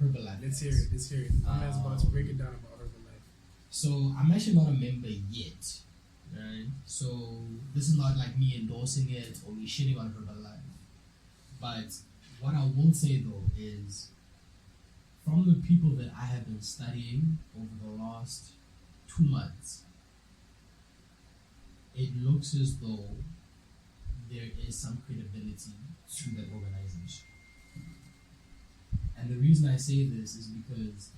[SPEAKER 2] Herbalife.
[SPEAKER 1] Let's hear it. I'm about to break it down about Herbalife.
[SPEAKER 2] So I'm actually not a member yet, right? So this is not like me endorsing it or me shitting on Herbalife. But what I will say though is, from the people that I have been studying over the last 2 months, it looks as though there is some credibility to that organization. And the reason I say this is because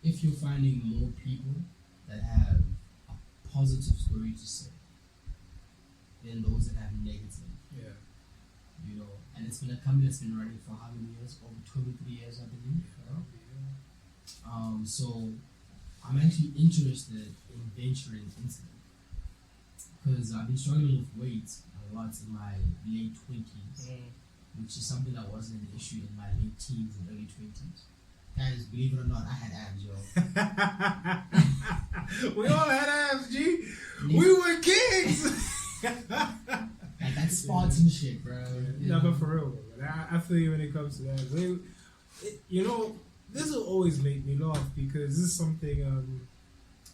[SPEAKER 2] if you're finding more people that have a positive story to say than those that have negative, and it's been a company that's been running for how many years? Over 23 years, I believe. So I'm actually interested in venturing into them because I've been struggling with weight a lot in my late 20s, which is something that wasn't an issue in my late teens and early 20s. Guys, believe it or not, I had abs, yo.
[SPEAKER 1] We all had abs, G. We were kids.
[SPEAKER 2] Like that Spartan shit, bro.
[SPEAKER 1] No, but for real, bro. I feel you when it comes to that. This will always make me laugh because this is something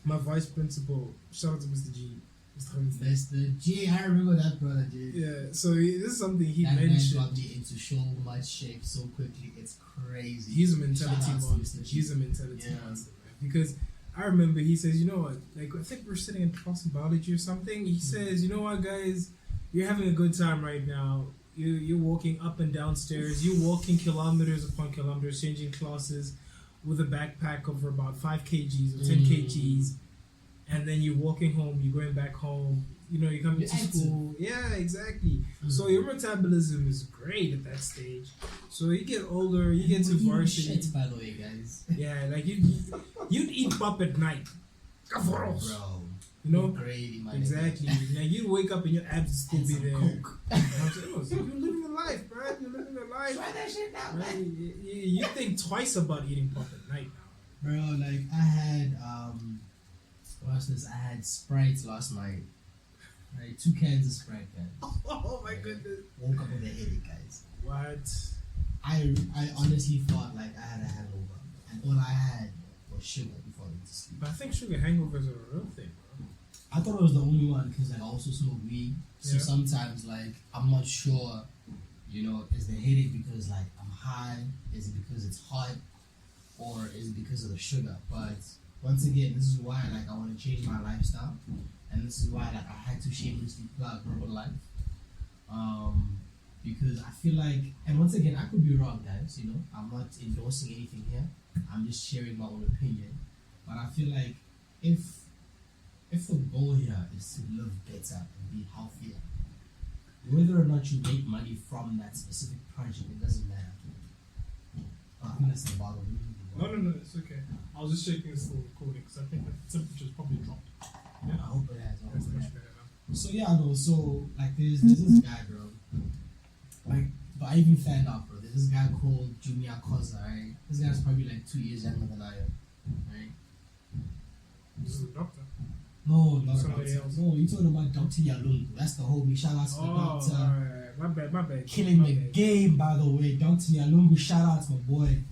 [SPEAKER 1] my vice principal, shout out to Mr. G.
[SPEAKER 2] Mr. G, I remember that brother, G.
[SPEAKER 1] Yeah, so this is something he
[SPEAKER 2] that
[SPEAKER 1] mentioned.
[SPEAKER 2] That man got me into so much shape so quickly, it's crazy.
[SPEAKER 1] He's a mentality monster. He's a mentality monster, man. Because I remember he says, you know what, I think we're sitting in class in biology or something. He says, you know what, guys, you're having a good time right now. You're walking up and down stairs. You're walking kilometers upon kilometers, changing classes with a backpack of about 5 kgs or 10 kgs. And then you're walking home, you're going back home, you're coming to school. Yeah, exactly. So your metabolism is great at that stage. So you get older, you get to varsity.
[SPEAKER 2] Shit, by the way, guys.
[SPEAKER 1] Yeah, like you'd eat pop at night.
[SPEAKER 2] Bro,
[SPEAKER 1] you know,
[SPEAKER 2] gravy, man.
[SPEAKER 1] exactly. Like you wake up and your abs still
[SPEAKER 2] And
[SPEAKER 1] be
[SPEAKER 2] some
[SPEAKER 1] there.
[SPEAKER 2] Coke.
[SPEAKER 1] I'm saying, oh, so you're living a life, bro. You're living a life.
[SPEAKER 2] Try that shit now,
[SPEAKER 1] Right?
[SPEAKER 2] man.
[SPEAKER 1] You think twice about eating pop at night now.
[SPEAKER 2] Bro, like I had what's this? I had Sprite last night. Right, 2 cans of Sprite, guys.
[SPEAKER 1] Oh my goodness.
[SPEAKER 2] Woke up with a headache, guys.
[SPEAKER 1] What?
[SPEAKER 2] I honestly thought like I had a hangover, and all I had was sugar before I went to sleep.
[SPEAKER 1] But I think sugar hangovers are a real thing, bro.
[SPEAKER 2] I thought it was the only one because like, I also smoke weed, so
[SPEAKER 1] Yeah.
[SPEAKER 2] sometimes like I'm not sure, you know, is the headache because like I'm high, is it because it's hot, or is it because of the sugar? But once again, this is why like I want to change my lifestyle, and this is why like I had to shamelessly plug Herbalife, because I feel like, and once again, I could be wrong, guys. You know, I'm not endorsing anything here. I'm just sharing my own opinion. But I feel like if the goal here is to live better and be healthier, whether or not you make money from that specific project, it doesn't matter. I think that's the bottom.
[SPEAKER 1] No, it's okay. I was just checking this little recording because I think the temperature's probably dropped.
[SPEAKER 2] I hope it has.
[SPEAKER 1] That's much better now.
[SPEAKER 2] So yeah, no. So like, there's this guy, bro. Like, but I even found out, bro. There's this guy called Junior Koza, right? This guy's probably like 2 years younger than I am, right?
[SPEAKER 1] This is a doctor.
[SPEAKER 2] No, not
[SPEAKER 1] Somebody
[SPEAKER 2] doctor.
[SPEAKER 1] else.
[SPEAKER 2] No, you're talking about Dr. Yalungu. That's the homie. Shout out to the doctor.
[SPEAKER 1] Alright. My bad.
[SPEAKER 2] Killing
[SPEAKER 1] my
[SPEAKER 2] the
[SPEAKER 1] bad.
[SPEAKER 2] game, by the way. Dr. Yalungu, shout out to my boy.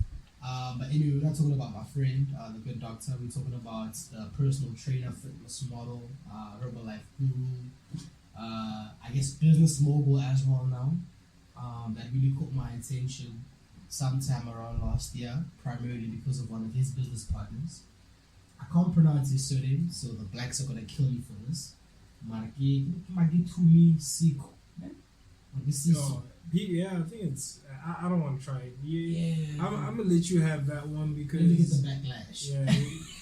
[SPEAKER 2] But anyway, we're not talking about my friend, the good doctor. We're talking about the personal trainer, fitness model, Herbalife guru, I guess business mogul as well now. That really caught my attention sometime around last year, primarily because of one of his business partners. I can't pronounce his surname, so the blacks are gonna kill me for this. Margi Tumi Siko.
[SPEAKER 1] No, yeah, I think it's. I don't want to try it.
[SPEAKER 2] Yeah.
[SPEAKER 1] I'm gonna let you have that one because.
[SPEAKER 2] Let me get the backlash.
[SPEAKER 1] Yeah,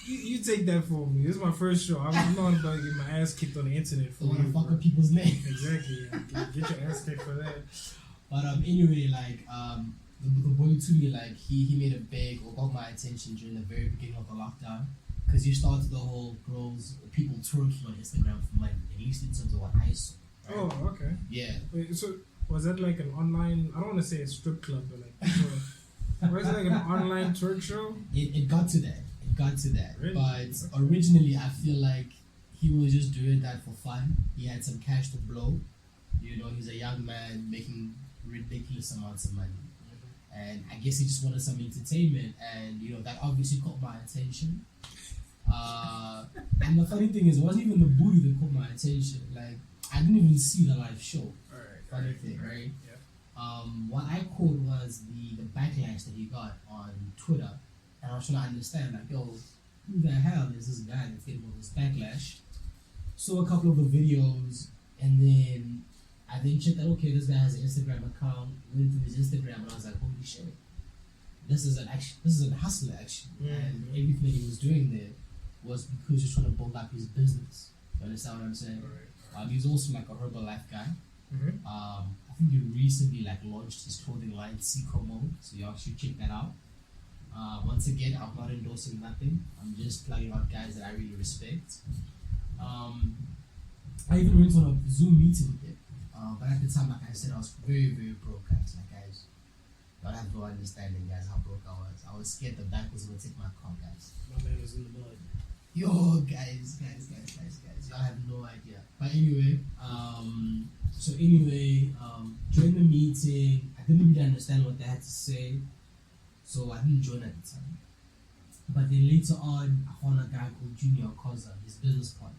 [SPEAKER 1] you take that for me. This is my first show. I'm not about to get my ass kicked on the internet for
[SPEAKER 2] Don't wanna
[SPEAKER 1] you.
[SPEAKER 2] fuck up people's names.
[SPEAKER 1] Exactly. Yeah. Get your ass kicked for that.
[SPEAKER 2] But anyway, like the boy to me, like he made a big or got my attention during the very beginning of the lockdown, because he started the whole people twerking on Instagram for money, at least in terms of what I saw. Right?
[SPEAKER 1] Oh, okay.
[SPEAKER 2] Yeah.
[SPEAKER 1] Wait, so was that like an online? I don't want to say a strip club, but like, was it like an online twerk show?
[SPEAKER 2] It got to that. It got to that.
[SPEAKER 1] Really?
[SPEAKER 2] But originally, I feel like he was just doing that for fun. He had some cash to blow. You know, he's a young man making ridiculous amounts of money. And I guess he just wanted some entertainment, and you know that obviously caught my attention. And the funny thing is, it wasn't even the booty that caught my attention. Like, I didn't even see the live show. Funny thing, right?
[SPEAKER 1] Yeah.
[SPEAKER 2] What I caught was the backlash that he got on Twitter, and I was trying to understand, like, yo, who the hell is this guy that's getting all this backlash? Saw a couple of the videos, and then I then checked that, okay, this guy has an Instagram account, went through his Instagram, and I was like, holy shit, this is a hustler, actually.
[SPEAKER 1] Mm-hmm.
[SPEAKER 2] And everything that he was doing there was because he's trying to build up his business. You understand what I'm saying?
[SPEAKER 1] Right.
[SPEAKER 2] He's also like a Herbalife guy.
[SPEAKER 1] Mm-hmm.
[SPEAKER 2] I think he recently like launched his clothing line, Seco Mode, so y'all should check that out. Once again, I'm not endorsing nothing. I'm just plugging out guys that I really respect. I even went on a Zoom meeting with him. But at the time, like I said, I was very, very broke, guys. Like, guys, y'all have no understanding, guys, how broke I was. I was scared the bank was going to take my car, guys.
[SPEAKER 1] My man was in the mud.
[SPEAKER 2] Yo, guys, y'all have no idea. But anyway, during the meeting, I didn't really understand what they had to say, so I didn't join at the time. But then later on, I found a guy called Junior Koza, his business partner.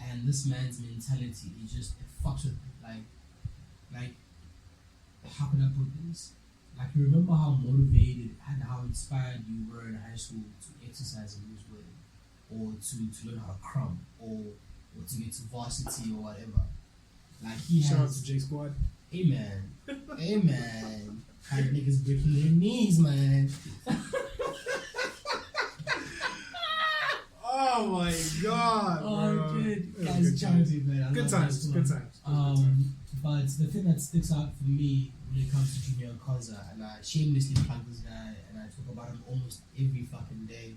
[SPEAKER 2] And this man's mentality, it fucks with me. Like, how can I put this? Like, you remember how motivated and how inspired you were in high school to exercise and lose weight, or to learn how to crumb, or to get to varsity or whatever. Like, he
[SPEAKER 1] Shout out
[SPEAKER 2] has.
[SPEAKER 1] to J Squad.
[SPEAKER 2] Amen. Amen. How niggas breaking their knees, man.
[SPEAKER 1] Oh my god.
[SPEAKER 2] Oh,
[SPEAKER 1] bro.
[SPEAKER 2] good.
[SPEAKER 1] That was
[SPEAKER 2] Guys,
[SPEAKER 1] good
[SPEAKER 2] charity, man. I
[SPEAKER 1] Good
[SPEAKER 2] love
[SPEAKER 1] times.
[SPEAKER 2] this
[SPEAKER 1] Good
[SPEAKER 2] one.
[SPEAKER 1] times.
[SPEAKER 2] But the thing that sticks out for me when it comes to Junior Koza, and I shamelessly plug this guy, and I talk about him almost every fucking day,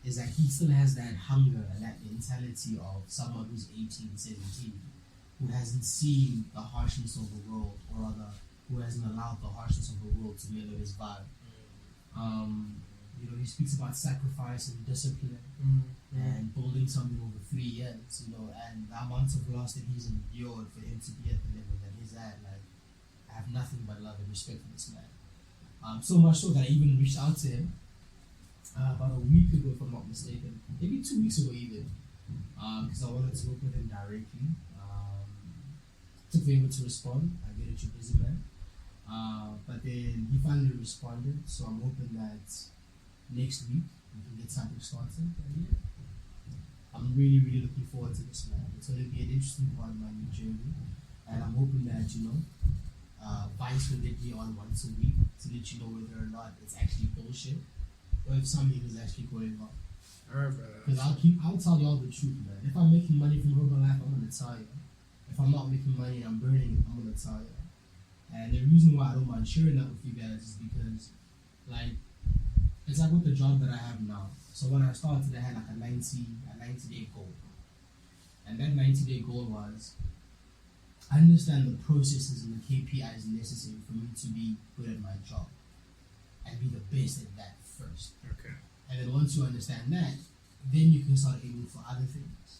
[SPEAKER 2] is that he still has that hunger and that mentality of someone who's 18, 17, who hasn't seen the harshness of the world, or rather, who hasn't allowed the harshness of the world to mellow his vibe. You know, he speaks about sacrifice and discipline and building something over 3 years, you know, and the amount of loss that he's endured for him to be at the level that he's at. Like, I have nothing but love and respect for this man. So much so that I even reached out to him about a week ago, if I'm not mistaken, maybe 2 weeks ago even, because I wanted to work with him directly. Took forever to respond. I get it, you're busy, man. But then he finally responded, so I'm hoping that next week we can get something started. And yeah, I'm really, really looking forward to this, man. It's going to be an interesting part of my new journey, and I'm hoping that, you know, Vice will get me on once a week to let you know whether or not it's actually bullshit or if something is actually going on.
[SPEAKER 1] Alright, brother.
[SPEAKER 2] Because I'll tell y'all the truth, man. If I'm making money from Herbalife, I'm gonna tell you. If I'm not making money and I'm burning it, I'm gonna tell you. And the reason why I don't mind sharing that with you guys is because, like, it's like with the job that I have now. So when I started, I had like a 90-day goal. And that 90-day goal was, I understand the processes and the KPIs necessary for me to be good at my job and be the best at that first.
[SPEAKER 1] Okay.
[SPEAKER 2] And then once you understand that, then you can start aiming for other things.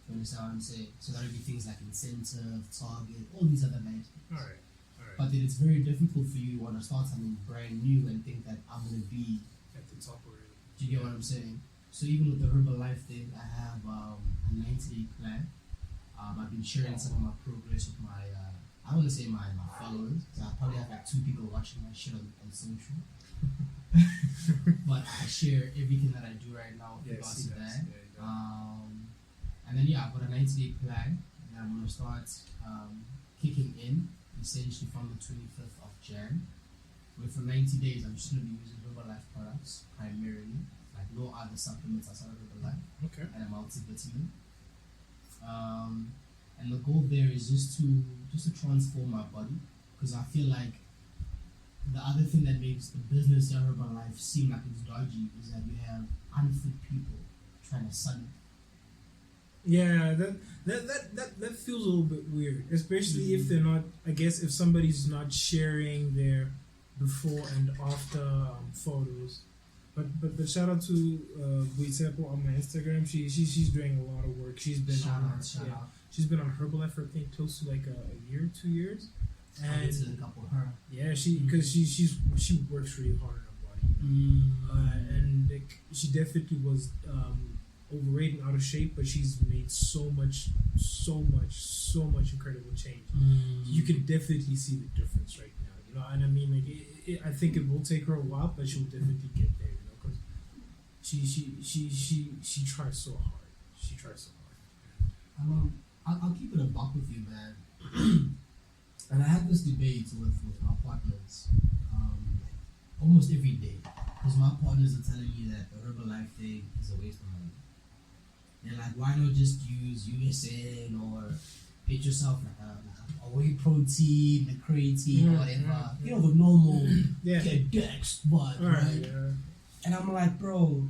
[SPEAKER 2] You understand what I'm saying? So that would be things like incentive, target, all these other nice things.
[SPEAKER 1] Alright.
[SPEAKER 2] But then it's very difficult for you to want to start something brand new and think that I'm going to be
[SPEAKER 1] At the top already.
[SPEAKER 2] Do you get what I'm saying? So even with the Herbalife thing, I have a 90-day plan. I've been sharing some of my progress with my, I don't want to say my followers, because I probably have like 2 people watching my shit on social. But I share everything that I do right now with regards to that. And then yeah, I've got a 90-day plan, and I'm going to start kicking in essentially from the 25th of Jan. Where for 90 days, I'm just going to be using Herbalife products primarily, like no other supplements outside of Herbalife.
[SPEAKER 1] Okay.
[SPEAKER 2] And a multivitamin. And the goal there is just to transform my body, because I feel like the other thing that makes the business of Herbalife seem like it's dodgy is that you have unfit people trying to sell it.
[SPEAKER 1] Yeah, that feels a little bit weird, especially if they're not. I guess if somebody's not sharing their before and after photos. But shout out to Buitepo on my Instagram. She's doing a lot of work. She's been she's been on Herbalife for I think close to like a year, 2 years. And yeah, because she works really hard on her body. And like, she definitely was overweight and out of shape, but she's made so much incredible change. You can definitely see the difference right now. You know, and I mean, like, I think it will take her a while, but she'll definitely get there. You know, because she tries so hard. She tries so hard.
[SPEAKER 2] I'll keep it a buck with you, man. And I had this debate with my partners almost every day, because my partners are telling me that the Herbalife thing is a waste of money. They're like, why not just use USN or get yourself like a whey protein, the creatine, or whatever. You know, the normal get Dex, but right? Yeah. And I'm like, bro,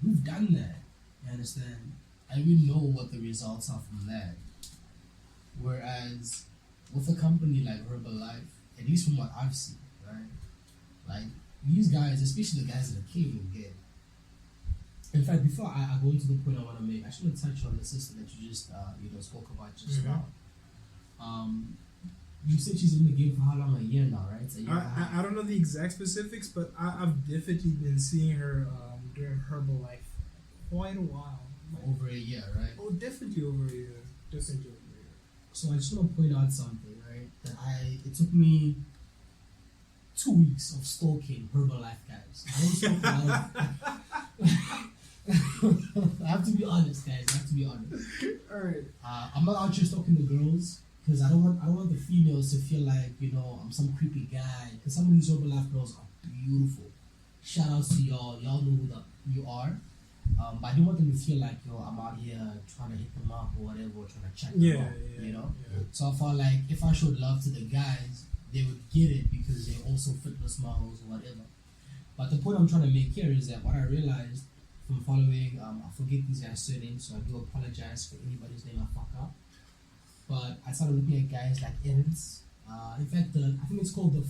[SPEAKER 2] we've done that. You understand? And we know what the results are from that. Whereas with a company like Herbalife, at least from what I've seen, right? Like, these guys, especially the guys that came and get. In fact, before I go into the point I want to make, I just want to touch on the sister that you just spoke about just now. You said she's in the game for how long? A year now, right?
[SPEAKER 1] I don't know the exact specifics, but I've definitely been seeing her during Herbalife quite a while.
[SPEAKER 2] Over a year, right?
[SPEAKER 1] Oh, definitely over a year. Definitely over a year.
[SPEAKER 2] So I just want to point out something, right? That it took me 2 weeks of stalking Herbalife guys. I don't stalk a lot of I have to be honest, guys. I have to be honest.
[SPEAKER 1] Alright.
[SPEAKER 2] I'm not out here stalking the girls because I don't want the females to feel like, you know, I'm some creepy guy. Because some of these Herbalife girls are beautiful. Shout outs to y'all. Y'all know who you are. But I didn't want them to feel like, yo, I'm out here trying to hit them up or whatever, or trying to chat them
[SPEAKER 1] Yeah,
[SPEAKER 2] up,
[SPEAKER 1] yeah,
[SPEAKER 2] you know?
[SPEAKER 1] yeah.
[SPEAKER 2] So I felt like if I showed love to the guys, they would get it because they're also fitness models or whatever. But the point I'm trying to make here is that what I realized from following, I forget these guys' surnames, so I do apologize for anybody's name I fuck up. But I started looking at guys like Ernst. In fact, I think it's called the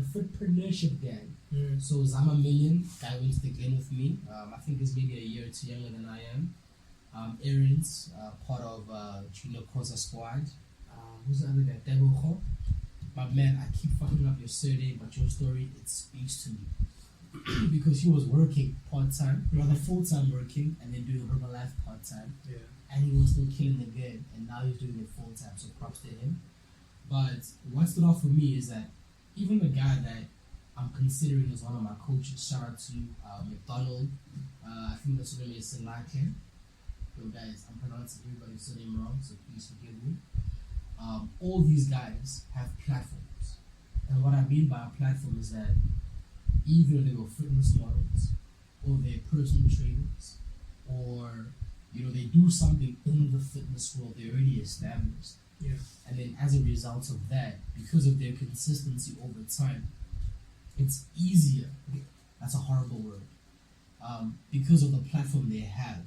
[SPEAKER 2] Fritpreneurship Gang. So Zama Million, guy went to the Glen with me. I think he's maybe a year or two younger than I am. Ernst, part of Junior Cosa Squad. Who's the other guy? Deboho. But man, I keep fucking up your surname, but your story, it speaks to me. Because he was working part-time, rather full-time working, and then doing Herbalife part-time.
[SPEAKER 1] Yeah.
[SPEAKER 2] And he was still killing the game, and now he's doing it full-time, so props to him. But what stood out for me is that even the guy that I'm considering as one of my coaches, shout out to McDonald, I think that's his name is Selake. So guys, I'm pronouncing everybody's surname wrong, so please forgive me. All these guys have platforms. And what I mean by a platform is that either they were fitness models, or they're personal trainers, or they do something in the fitness world they already established.
[SPEAKER 1] Yeah.
[SPEAKER 2] And then as a result of that, because of their consistency over time, it's easier. That's a horrible word. Because of the platform they have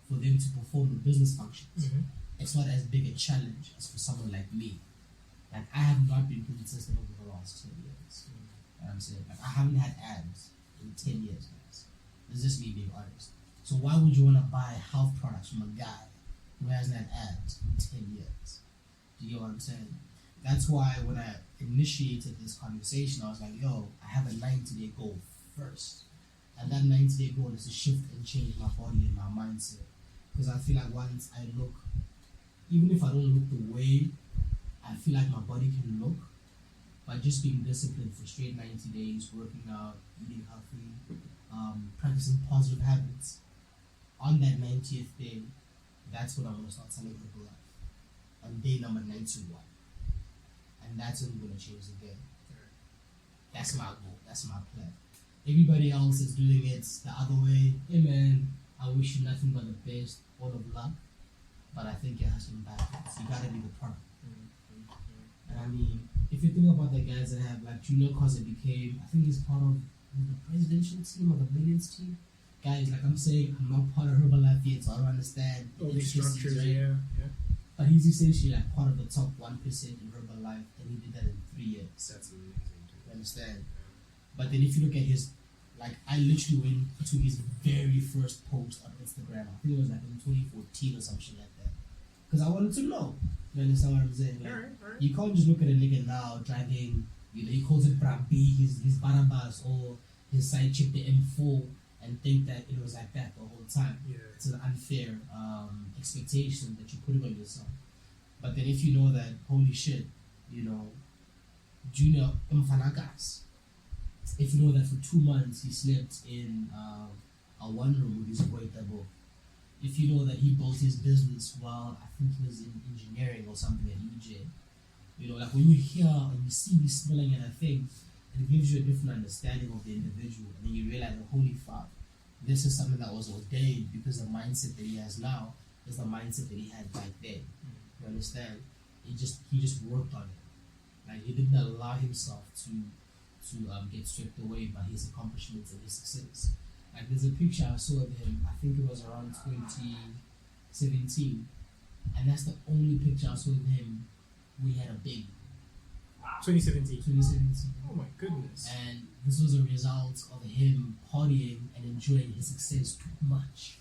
[SPEAKER 2] for them to perform the business functions, it's not as big a challenge as for someone like me. Like, I have not been consistent over the last 10 years. You know what I'm saying? Like, I haven't had abs in 10 years, guys. It's just me being honest. So why would you want to buy health products from a guy who hasn't had abs in 10 years? Do you know what I'm saying? That's why when I initiated this conversation, I was like, yo, I have a 90-day goal first. And that 90-day goal is to shift and change my body and my mindset. Because I feel like once I look, even if I don't look the way I feel like my body can look, by just being disciplined for straight 90 days, working out, eating healthy, practicing positive habits, on that 90th day, that's when I'm going to start selling Herbalife. On day number 91. And that's when we're going to change the game. That's my goal. That's my plan. Everybody else is doing it the other way. Hey man, I wish you nothing but the best, all of luck. But I think it has to be backwards. You gotta be the product. And I mean, if you think about the guys that have, like Junior Cosa became, I think he's part of the presidential team or the millions team. Guys, like I'm saying, I'm not part of Herbalife yet, so I don't understand
[SPEAKER 1] all these structures,
[SPEAKER 2] right?
[SPEAKER 1] yeah.
[SPEAKER 2] But he's essentially like part of the top 1% in Herbalife, and he did that in 3 years.
[SPEAKER 1] That's amazing.
[SPEAKER 2] You understand? But then if you look at his, like, I literally went to his very first post on Instagram. I think it was like in 2014 or something like that. Because I wanted to know. You understand what I'm saying? Like,
[SPEAKER 1] Alright.
[SPEAKER 2] you can't just look at a nigga now driving, he calls it Brabi, his Barabas, or his side chick, the M4, and think that it was like that the whole time.
[SPEAKER 1] Yeah.
[SPEAKER 2] It's an unfair expectation that you're putting on yourself. But then if you know that, holy shit, Junior Mfanagas, if you know that for 2 months he slept in a one room with his boy Dabo, if you know that he built his business while I think he was in engineering or something at UJ, like when you hear and you see these smelling at a thing, it gives you a different understanding of the individual, and then you realize, holy fuck, this is something that was ordained because the mindset that he has now is the mindset that he had back then. You understand? He just worked on it. Like, he didn't allow himself to get swept away by his accomplishments and his success. Like, there's a picture I saw of him, I think it was around 2017, and that's the only picture I saw of him where he had a baby.
[SPEAKER 1] 2017. Oh my goodness.
[SPEAKER 2] And this was a result of him partying and enjoying his success too much.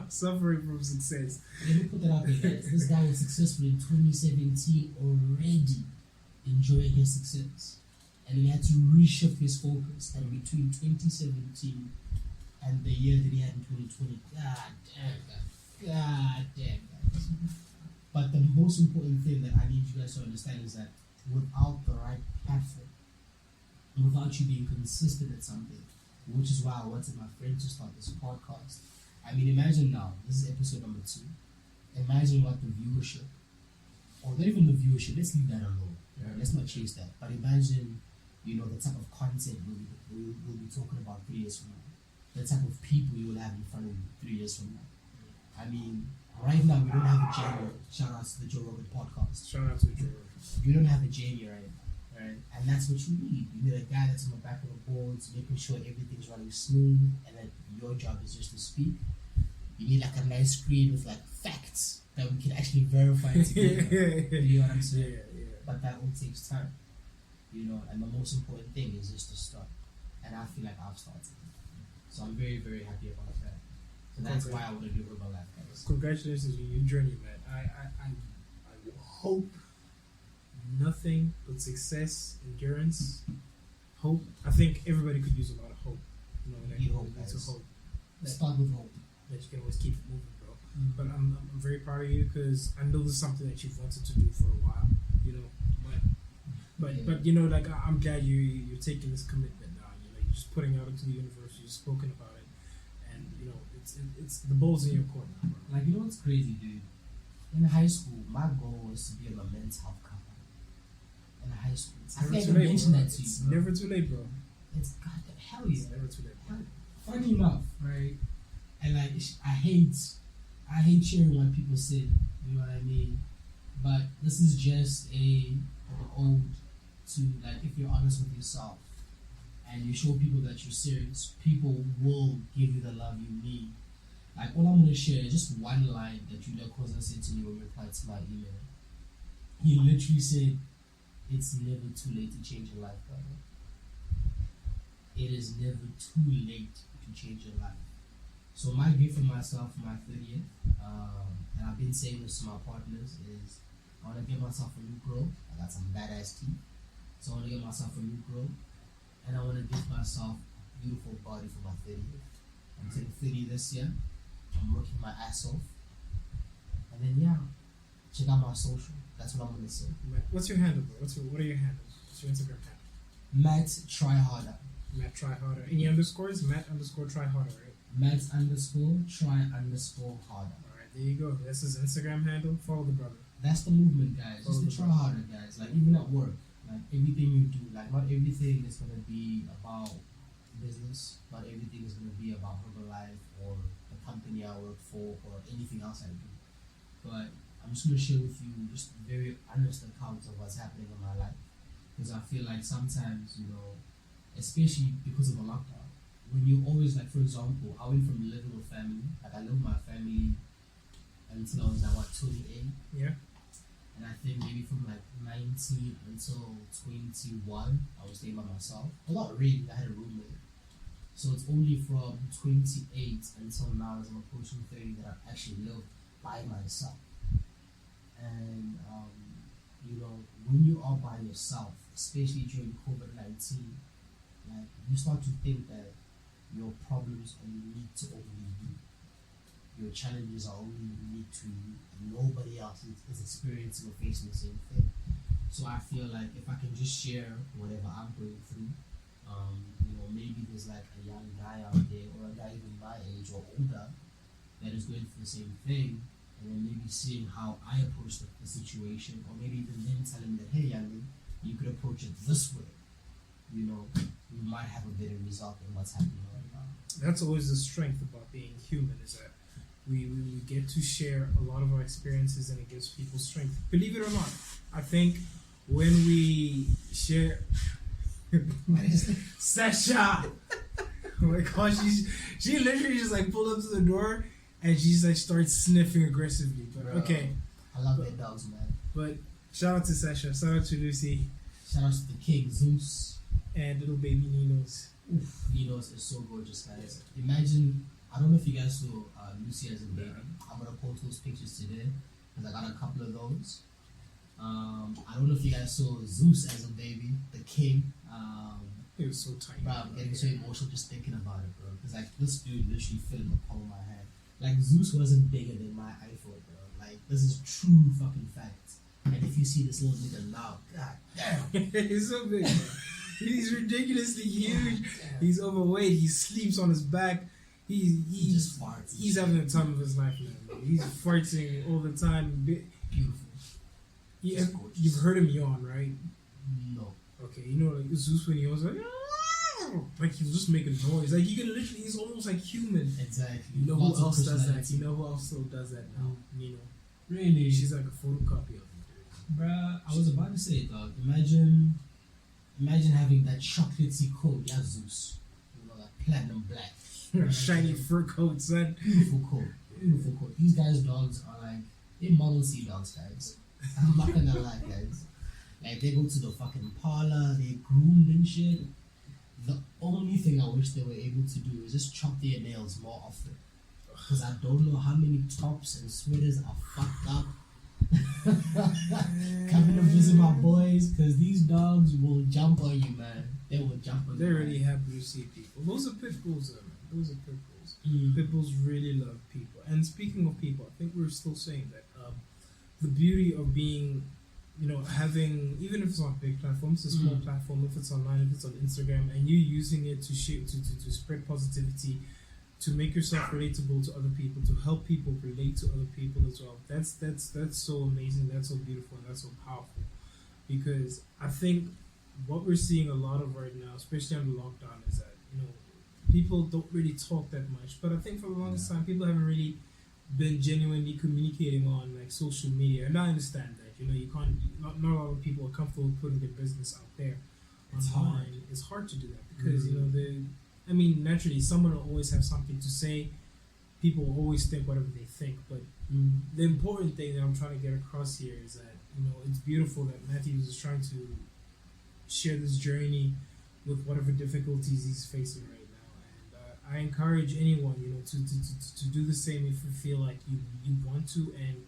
[SPEAKER 1] Suffering from success.
[SPEAKER 2] Let me put that out there, guys. This guy was successful in 2017 already, enjoying his success. And he had to reshift his focus. And between 2017 and the year that he had in 2020, God damn, guys. But the most important thing that I need you guys to understand is that without the right platform, without you being consistent at something, which is why I wanted my friend to start this podcast. I mean, imagine now, this is episode number 2. Imagine what the viewership, or not even the viewership, let's leave that alone. Right? Let's not chase that. But imagine, the type of content we'll be talking about 3 years from now. the type of people you will have in front of you 3 years from now. I mean, right now we don't have a Jamie. Shout out to the Joe Rogan podcast.
[SPEAKER 1] Shout out to Joe Rogan.
[SPEAKER 2] You don't have a Jamie right now, right? And that's what you need. You need a guy that's on the back of the boards, making sure everything's running smooth, and that your job is just to speak. You need like a nice screen with like facts that we can actually verify together. You know what I'm saying?
[SPEAKER 1] Yeah.
[SPEAKER 2] But that all takes time. You know, and the most important thing is just to start. And I feel like I've started. So I'm very, very happy about that. So that's why I want to do Herbal Life, guys.
[SPEAKER 1] Congratulations on your journey, man. I hope nothing but success, endurance, hope. I think everybody could use a lot of hope. You know, like,
[SPEAKER 2] Need hope,
[SPEAKER 1] needs
[SPEAKER 2] guys.
[SPEAKER 1] a hope.
[SPEAKER 2] Let's start with hope.
[SPEAKER 1] That you can always keep it moving, bro. But I'm very proud of you because I know this is something that you've wanted to do for a while. You know, but you know, like I'm glad you're taking this commitment now. You know, you're just putting out into the universe. You've spoken about it, and you know, it's the ball's in your court now, bro.
[SPEAKER 2] Like, you know what's crazy, dude? In high school, my goal was to be on a men's health cover. In high school. I think I mentioned that to you.
[SPEAKER 1] It's
[SPEAKER 2] bro.
[SPEAKER 1] never too late, bro.
[SPEAKER 2] It's goddamn hell yeah.
[SPEAKER 1] It's never too late.
[SPEAKER 2] Hell, funny enough, right? And like, I hate sharing what people say. You know what I mean? But this is just an ode to, like, if you're honest with yourself and you show people that you're serious, people will give you the love you need. Like, all I'm gonna share is just one line that Julia Koza said to me when we replied to my email. He literally said, "It's never too late to change your life, brother. It is never too late to change your life." So my gift for myself for my 30th, and I've been saying this to my partners, is I want to get myself a new grill. I got some badass teeth. So I want to get myself a new grill, and I want to give myself a beautiful body for my 30th. I'm turning 30 this year. I'm working my ass off. And then, yeah, check out my social. That's what I'm going to say.
[SPEAKER 1] What's your handle, bro? What are your handles? What's your Instagram handle?
[SPEAKER 2] Matt Try Harder.
[SPEAKER 1] Matt Try Harder. Any underscores? Matt_Try Harder, right?
[SPEAKER 2] Matt_Try_Harder.
[SPEAKER 1] Alright, there you go. That's his Instagram handle. Follow the brother.
[SPEAKER 2] That's the movement, guys. Just to try harder, guys. Like, even at work, like, everything you do, like, not everything is going to be about business. Not everything is going to be about Herbalife or the company I work for or anything else I do. But I'm just going to share with you just very honest accounts of what's happening in my life. Because I feel like sometimes, you know, especially because of a lockdown, when you always, like, for example, I went from living with family, like, I lived with my family until I was like, 28?
[SPEAKER 1] Yeah.
[SPEAKER 2] And I think maybe from like 19 until 21, I was staying by myself. Well, not really, I had a roommate. So it's only from 28 until now, as I'm approaching 30, that I've actually lived by myself. And, you know, when you are by yourself, especially during COVID-19, like, you start to think that your problems are unique to only you. Your challenges are only unique to you, and nobody else is experiencing or facing the same thing. So I feel like if I can just share whatever I'm going through, you know, maybe there's like a young guy out there or a guy even my age or older that is going through the same thing, and then maybe seeing how I approach the situation, or maybe even them telling me that, hey, youngin, you could approach it this way. You know, we might have a better result than what's happening right now.
[SPEAKER 1] That's always the strength about being human, is that we get to share a lot of our experiences, and it gives people strength. Believe it or not, I think when we share Sasha, oh my gosh, she literally just like pulled up to the door and she just like starts sniffing aggressively. But
[SPEAKER 2] Bro,
[SPEAKER 1] okay,
[SPEAKER 2] I love their dogs, man.
[SPEAKER 1] but shout out to Sasha, shout out to Lucy,
[SPEAKER 2] Shout out to the king Zeus.
[SPEAKER 1] and little baby Ninos.
[SPEAKER 2] Oof, Ninos is so gorgeous, guys. Imagine, I don't know if you guys saw Lucy as a baby. I'm gonna post those pictures today because I got a couple of those. I don't know if you guys saw Zeus as a baby, the king.
[SPEAKER 1] It was so tiny.
[SPEAKER 2] Bro, I'm getting so emotional just thinking about it, bro. Because like this dude literally fit in the palm of my hand. Like Zeus wasn't bigger than my iPhone, bro. Like this is true fucking fact. And if you see this little nigga now, god damn.
[SPEAKER 1] He's so big, man. He's ridiculously huge. He's overweight. He sleeps on his back. He
[SPEAKER 2] just farts.
[SPEAKER 1] He's having the time of his life, man. He's farting all the time.
[SPEAKER 2] Beautiful.
[SPEAKER 1] You've heard him yawn, right?
[SPEAKER 2] No.
[SPEAKER 1] Okay, you know, like Zeus when he was like, "Ah!" like he was just making noise. Like you can literally, he's almost like human.
[SPEAKER 2] Exactly.
[SPEAKER 1] You know
[SPEAKER 2] Lots
[SPEAKER 1] who
[SPEAKER 2] of
[SPEAKER 1] else does that?
[SPEAKER 2] personality.
[SPEAKER 1] You know who else still does that now? Nino.
[SPEAKER 2] Really?
[SPEAKER 1] She's like a photocopy of him, dude.
[SPEAKER 2] Bruh, I was about to say, dog. Imagine having that chocolatey coat, yeah, Zeus. You know, that platinum black.
[SPEAKER 1] Shiny fur coat, son.
[SPEAKER 2] Beautiful coat. Beautiful coat. These guys' dogs are like, they model sea dogs, guys. I'm not gonna lie, guys. Like, they go to the fucking parlor, they groomed and shit. The only thing I wish they were able to do is just chop their nails more often. Because I don't know how many tops and sweaters are fucked up. Coming to visit my boys, because these dogs will jump on you, man. They will jump on you.
[SPEAKER 1] They're really happy to see people. Those are pit bulls, though, man. Those are pit bulls. Pit bulls really love people. And speaking of people, I think we're still saying that the beauty of being, you know, having, even if it's on big platforms, a small platform, if it's online, if it's on Instagram, and you using it to share, to spread positivity, to make yourself relatable to other people, to help people relate to other people as well. That's so amazing. That's so beautiful, and that's so powerful. Because I think what we're seeing a lot of right now, especially under lockdown, is that, you know, people don't really talk that much. But I think for the longest time, people haven't really been genuinely communicating on like social media, and I understand that. You know, you can't. Not a lot of people are comfortable putting their business out there.
[SPEAKER 2] It's
[SPEAKER 1] online.
[SPEAKER 2] hard.
[SPEAKER 1] It's hard to do that because you know I mean, naturally, someone will always have something to say. People will always think whatever they think, but the important thing that I'm trying to get across here is that, you know, it's beautiful that Matthews is trying to share this journey with whatever difficulties he's facing right now, and I encourage anyone, you know, to do the same if you feel like you want to, and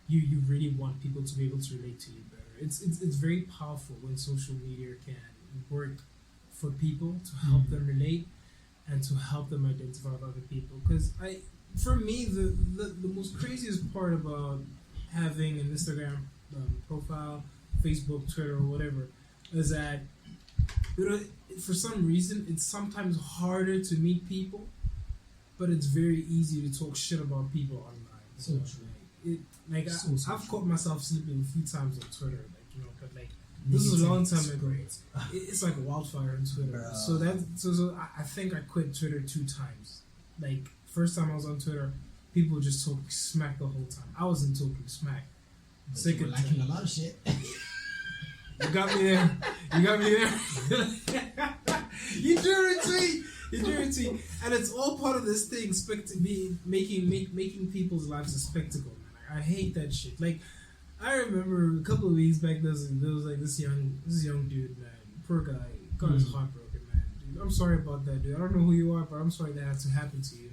[SPEAKER 1] you really want people to be able to relate to you better. It's very powerful when social media can work for people to help them relate and to help them identify with other people. Because for me, the most craziest part about having an Instagram profile, Facebook, Twitter, or whatever, is that, you know, for some reason it's sometimes harder to meet people, but it's very easy to talk shit about people online.
[SPEAKER 2] So true.
[SPEAKER 1] I've caught myself sleeping a few times on Twitter, like, you know, but like this is a long time ago. It's like wildfire on Twitter. So I think I quit Twitter 2 times. Like, first time I was on Twitter, people just talking smack the whole time. I wasn't talking smack.
[SPEAKER 2] But you were liking a lot of shit.
[SPEAKER 1] You got me there. You got me there. You do it, and it's all part of this thing. Making people's lives a spectacle, man. I hate that shit. Like, I remember a couple of weeks back, there was like this young dude, man. Poor guy, got his heart broken, man. Dude, I'm sorry about that, dude. I don't know who you are, but I'm sorry that had to happen to you.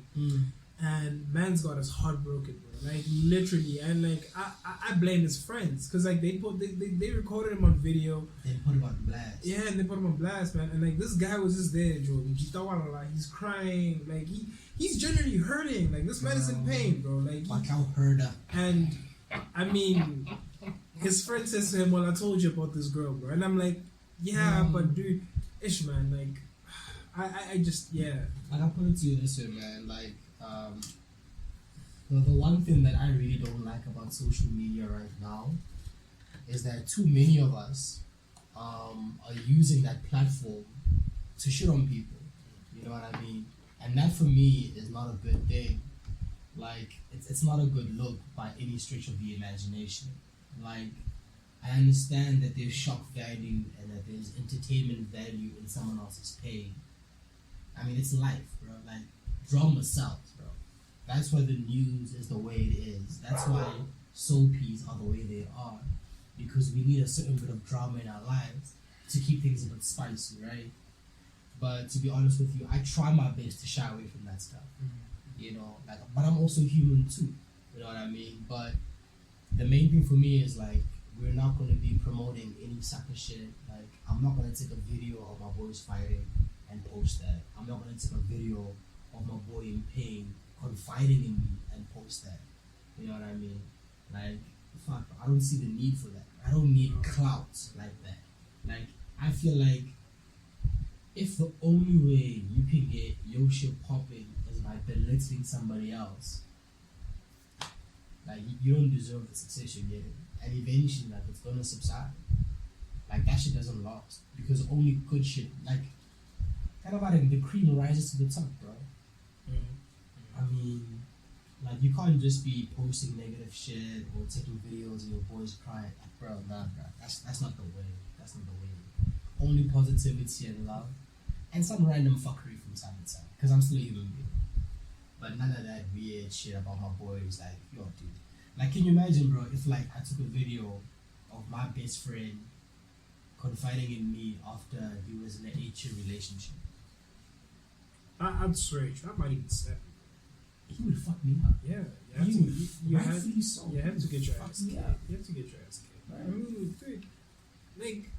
[SPEAKER 1] And man's got his heart broken, bro. Like, literally. And like, I blame his friends, because like they recorded him on video.
[SPEAKER 2] They put him on blast.
[SPEAKER 1] Yeah, and they put him on blast, man. And like, this guy was just there, Jordan. He's crying. Like, he's genuinely hurting. Like, this man is in pain, bro. Like, and I mean, his friend says to him, "Well, I told you about this girl, bro." And I'm like, "Yeah, but dude, man, like, I just, yeah."
[SPEAKER 2] Like, I'll put it to you this way, man. Like, the one thing that I really don't like about social media right now is that too many of us are using that platform to shit on people. You know what I mean? And that for me is not a good thing. Like, it's not a good look by any stretch of the imagination. Like, I understand that there's shock value and that there's entertainment value in someone else's pain. I mean, it's life, bro. Like, drama sells, bro. That's why the news is the way it is. That's why soapies are the way they are. Because we need a certain bit of drama in our lives to keep things a bit spicy, right? But to be honest with you, I try my best to shy away from that stuff. You know, like, but I'm also human too. You know what I mean? But the main thing for me is, like, we're not going to be promoting any sucker shit. Like, I'm not going to take a video of my boys fighting and post that. I'm not going to take a video of my boy in pain confiding in me and post that. You know what I mean? Like, fuck, I don't see the need for that. I don't need clout like that. Like, I feel like if the only way you can get your shit popping is by belittling somebody else, like, you don't deserve the success you're getting. And eventually, like, it's gonna subside. Like, that shit doesn't last. Because only good shit, like, kind of like the cream rises to the top, bro. I mean, like you can't just be posting negative shit or taking videos of your boys crying, bro. Nah, bro. That's not the way. That's not the way. Only positivity and love, and some random fuckery from time to time. Cause I'm still a human being. But none of that weird shit about my boys. Like, yo, dude. Like, can you imagine, bro? If like I took a video of my best friend confiding in me after he was in an 8-year relationship.
[SPEAKER 1] I'd swear, I might even snap you.
[SPEAKER 2] He would fuck me up.
[SPEAKER 1] Yeah,
[SPEAKER 2] You have
[SPEAKER 1] to get your ass kicked. You have to get your ass kicked.
[SPEAKER 2] Right.
[SPEAKER 1] I mean, dude, like,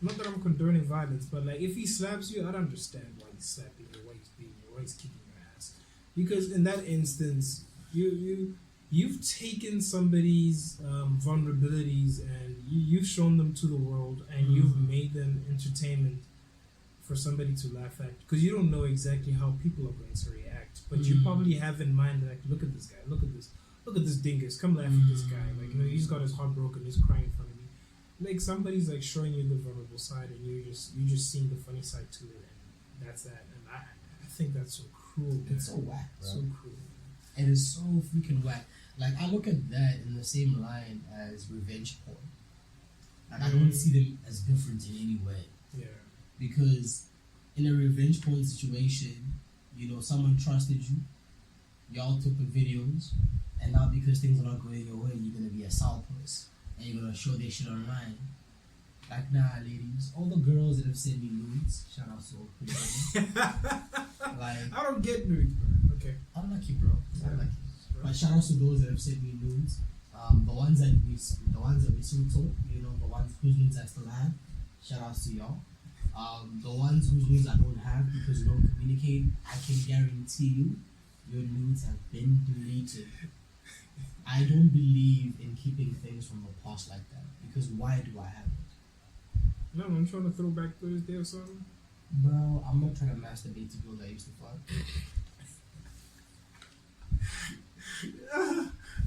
[SPEAKER 1] not that I'm condoning violence, but like, if he slaps you, I'd understand why he's slapping you, why he's beating you, why he's kicking your ass. Because in that instance, you've taken somebody's vulnerabilities and you've shown them to the world, and you've made them entertainment for somebody to laugh at, because you don't know exactly how people are going to react, but you probably have in mind, like, look at this guy, look at this dingus, come laugh at this guy, like, you know, he's got his heart broken, he's crying in front of me. Like, somebody's like showing you the vulnerable side, and you just seeing the funny side to it, and that's that. And I think that's so cruel.
[SPEAKER 2] It's so whack, bro.
[SPEAKER 1] So cruel.
[SPEAKER 2] It is so freaking whack. Like, I look at that in the same line as revenge porn. And I don't see them as different in any way.
[SPEAKER 1] Yeah.
[SPEAKER 2] Because in a revenge porn situation, you know, someone trusted you, y'all took the videos, and now because things are not going your way, you're going to be a sourpuss, and you're going to show their shit online. Like, nah, ladies, all the girls that have sent me nudes, shout out to all pretty. Like,
[SPEAKER 1] I don't get nudes, bro. Okay.
[SPEAKER 2] I'm lucky, bro. I'm lucky. But shout out to those that have sent me nudes. The ones that we still talk, you know, the ones whose nudes I still have. Shout out to y'all. The ones whose nudes I don't have because you don't communicate, I can guarantee you, your nudes have been deleted. I don't believe in keeping things from the past like that, because why do I have it?
[SPEAKER 1] No, I'm trying to throw back Thursday or something.
[SPEAKER 2] Bro, I'm not trying to masturbate to girls I used to fuck.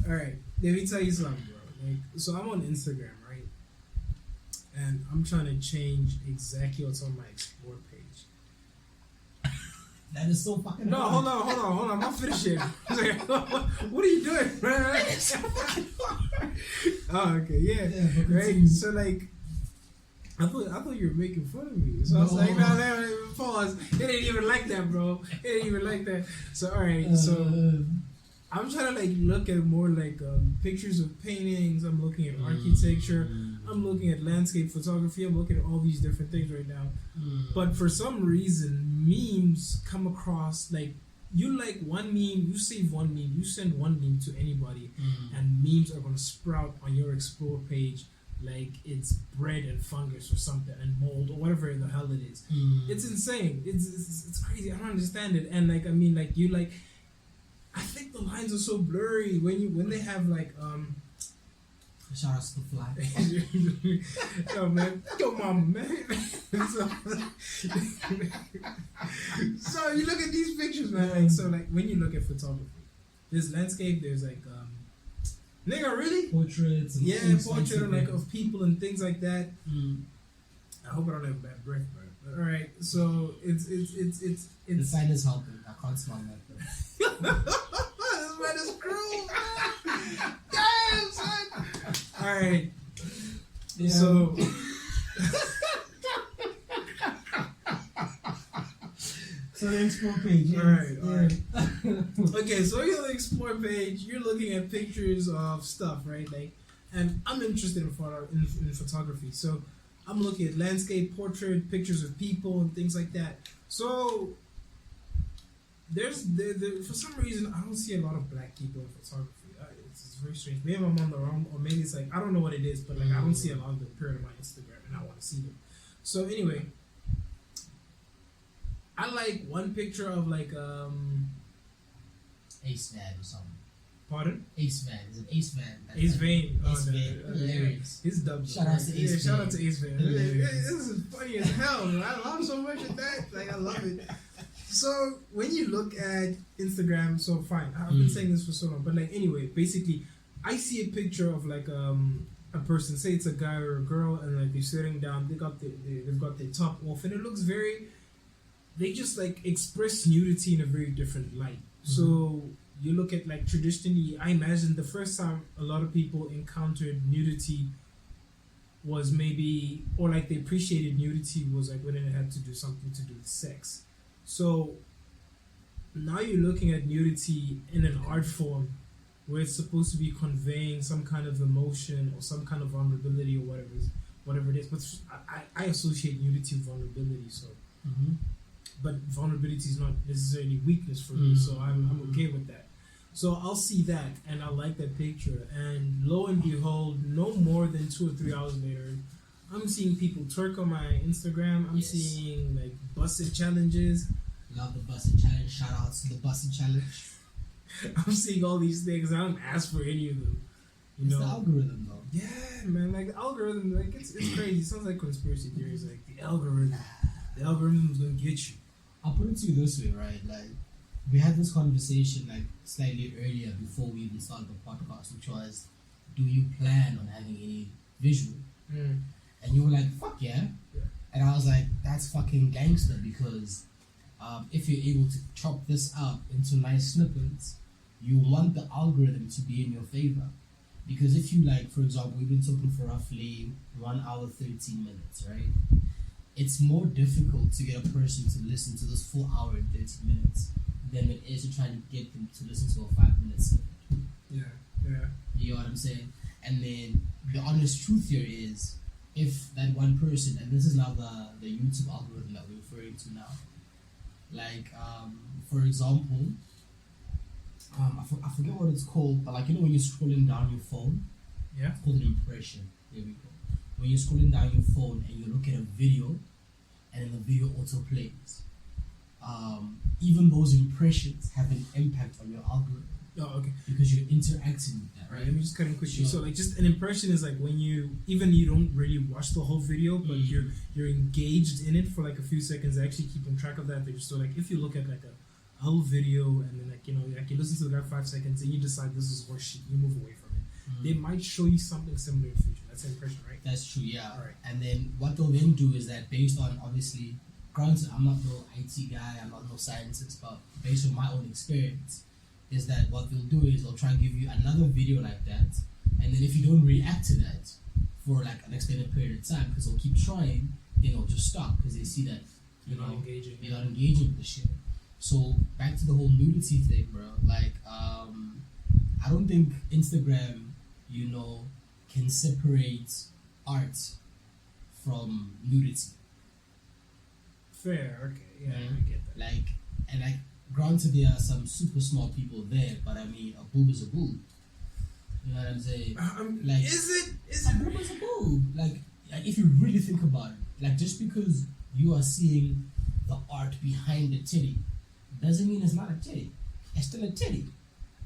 [SPEAKER 1] Alright, let me tell you something, bro. Like, so I'm on Instagram, right? And I'm trying to change exactly what's on my explore page.
[SPEAKER 2] That is so fucking
[SPEAKER 1] No,
[SPEAKER 2] hard.
[SPEAKER 1] hold on. I'm not finished yet. What are you doing, bro?
[SPEAKER 2] It's so fucking hard.
[SPEAKER 1] Oh, okay, yeah. Right? So, like, I thought you were making fun of me. So I was like, no, pause. It ain't even like that, bro. It ain't even like that. So, alright, so I'm trying to like look at more like pictures of paintings. I'm looking at architecture. I'm looking at landscape photography. I'm looking at all these different things right now. But for some reason, memes come across, like, you like one meme, you save one meme, you send one meme to anybody, and memes are going to sprout on your explore page like it's bread and fungus or something, and mold or whatever the hell it is. It's insane. It's crazy. I don't understand it. And like, I mean, like, you like, I think the lines are so blurry when they have like
[SPEAKER 2] shout out to the fly.
[SPEAKER 1] yo man, yo mama man. So you look at these pictures, man. Like, so like when you look at photography, there's landscape, there's like nigga, really?
[SPEAKER 2] Portraits. And
[SPEAKER 1] portrait of, like, of people and things like that. I hope I don't have bad breath, bro. But all right, so it's
[SPEAKER 2] the sign is helping. I can't smell that.
[SPEAKER 1] This man is cruel, man. Damn, son. All right,
[SPEAKER 2] Yeah.
[SPEAKER 1] so.
[SPEAKER 2] So the explore page. Yes.
[SPEAKER 1] Alright. Okay, so you're on the explore page, you're looking at pictures of stuff, right? Like, and I'm interested in photography, so I'm looking at landscape, portrait, pictures of people, and things like that. So there's for some reason I don't see a lot of black people in photography. It's very strange. Maybe I'm on the wrong, or maybe it's like, I don't know what it is, but like I don't see a lot of them appearing on my Instagram, and I want to see them. So anyway, I like one picture of like
[SPEAKER 2] Ace Van or something.
[SPEAKER 1] Pardon?
[SPEAKER 2] Ace Van. Is it Ace Van?
[SPEAKER 1] Ace Vane.
[SPEAKER 2] Ace Vane. Hilarious.
[SPEAKER 1] His dub.
[SPEAKER 2] Shout out to Ace Vane.
[SPEAKER 1] Shout out to Ace Vane. This is funny as hell, man. I love so much of that. Like, I love it. So when you look at Instagram, so fine. I've been saying this for so long, but like, anyway, basically, I see a picture of like a person. Say it's a guy or a girl, and like they're sitting down. They've got their top off, and it looks very they just like express nudity in a very different light. So you look at like traditionally, I imagine the first time a lot of people encountered nudity was maybe, or like they appreciated nudity was like when it had to do something to do with sex. So now you're looking at nudity in an art form where it's supposed to be conveying some kind of emotion or some kind of vulnerability or whatever it is. But I associate nudity with vulnerability. So, but vulnerability is not necessarily weakness for me. So I'm okay with that. So I'll see that and I like that picture. And lo and behold, no more than 2 or 3 hours later, I'm seeing people twerk on my Instagram. I'm seeing like busted challenges.
[SPEAKER 2] Love the busted challenge. Shout out to the busted challenge.
[SPEAKER 1] I'm seeing all these things. I don't ask for any of them. You know?
[SPEAKER 2] The algorithm, though.
[SPEAKER 1] Yeah, man. Like the algorithm, like it's crazy. It sounds like conspiracy theories. Like the algorithm is gonna get you.
[SPEAKER 2] I'll put it to you this way, right? Like we had this conversation like slightly earlier before we even started the podcast, which was, do you plan on having any visual? And you were like, fuck yeah. And I was like, that's fucking gangster, because if you're able to chop this up into nice snippets, you want the algorithm to be in your favor. Because if you, like, for example, we've been talking for roughly 1 hour 13 minutes, right? It's more difficult to get a person to listen to this full hour and 30 minutes than it is to try to get them to listen to a 5-minute snippet.
[SPEAKER 1] Yeah.
[SPEAKER 2] You know what I'm saying? And then the honest truth here is, if that one person, and this is now the YouTube algorithm that we're referring to now, like, for example, I forget what it's called, but like, you know when you're scrolling down your phone?
[SPEAKER 1] Yeah.
[SPEAKER 2] It's called an impression. There we go. When you're scrolling down your phone and you look at a video, and then the video auto plays, even those impressions have an impact on your algorithm.
[SPEAKER 1] Oh, okay.
[SPEAKER 2] Because you're interacting with that, right?
[SPEAKER 1] Let me just cut in quickly.
[SPEAKER 2] Sure.
[SPEAKER 1] So, like, just an impression is like when you don't really watch the whole video, but you're engaged in it for like a few seconds, actually keeping track of that. So, like, if you look at like a whole video and then like, you know, like you listen to the guy 5 seconds and you decide this is horseshit, you move away from it. They might show you something similar in the future. That's an impression, right?
[SPEAKER 2] That's true, yeah.
[SPEAKER 1] All right.
[SPEAKER 2] And then what they'll then do is that, based on, obviously, granted, I'm not no IT guy, I'm not no scientist, but based on my own experience, is that what they'll do is they'll try and give you another video like that, and then if you don't react to that for like an extended period of time, because they'll keep trying, then they'll just stop because they see that you're not engaging with the shit. So back to the whole nudity thing, bro. Like, I don't think Instagram, you know, can separate art from nudity.
[SPEAKER 1] Fair, okay, yeah, I get that.
[SPEAKER 2] Like, and like, granted, there are some super smart people there, but I mean, a boob is a boob. You know what I'm saying? Like,
[SPEAKER 1] is it?
[SPEAKER 2] A boob is a boob. Like, if you really think about it, like, just because you are seeing the art behind the titty doesn't mean it's not a titty. It's still a titty.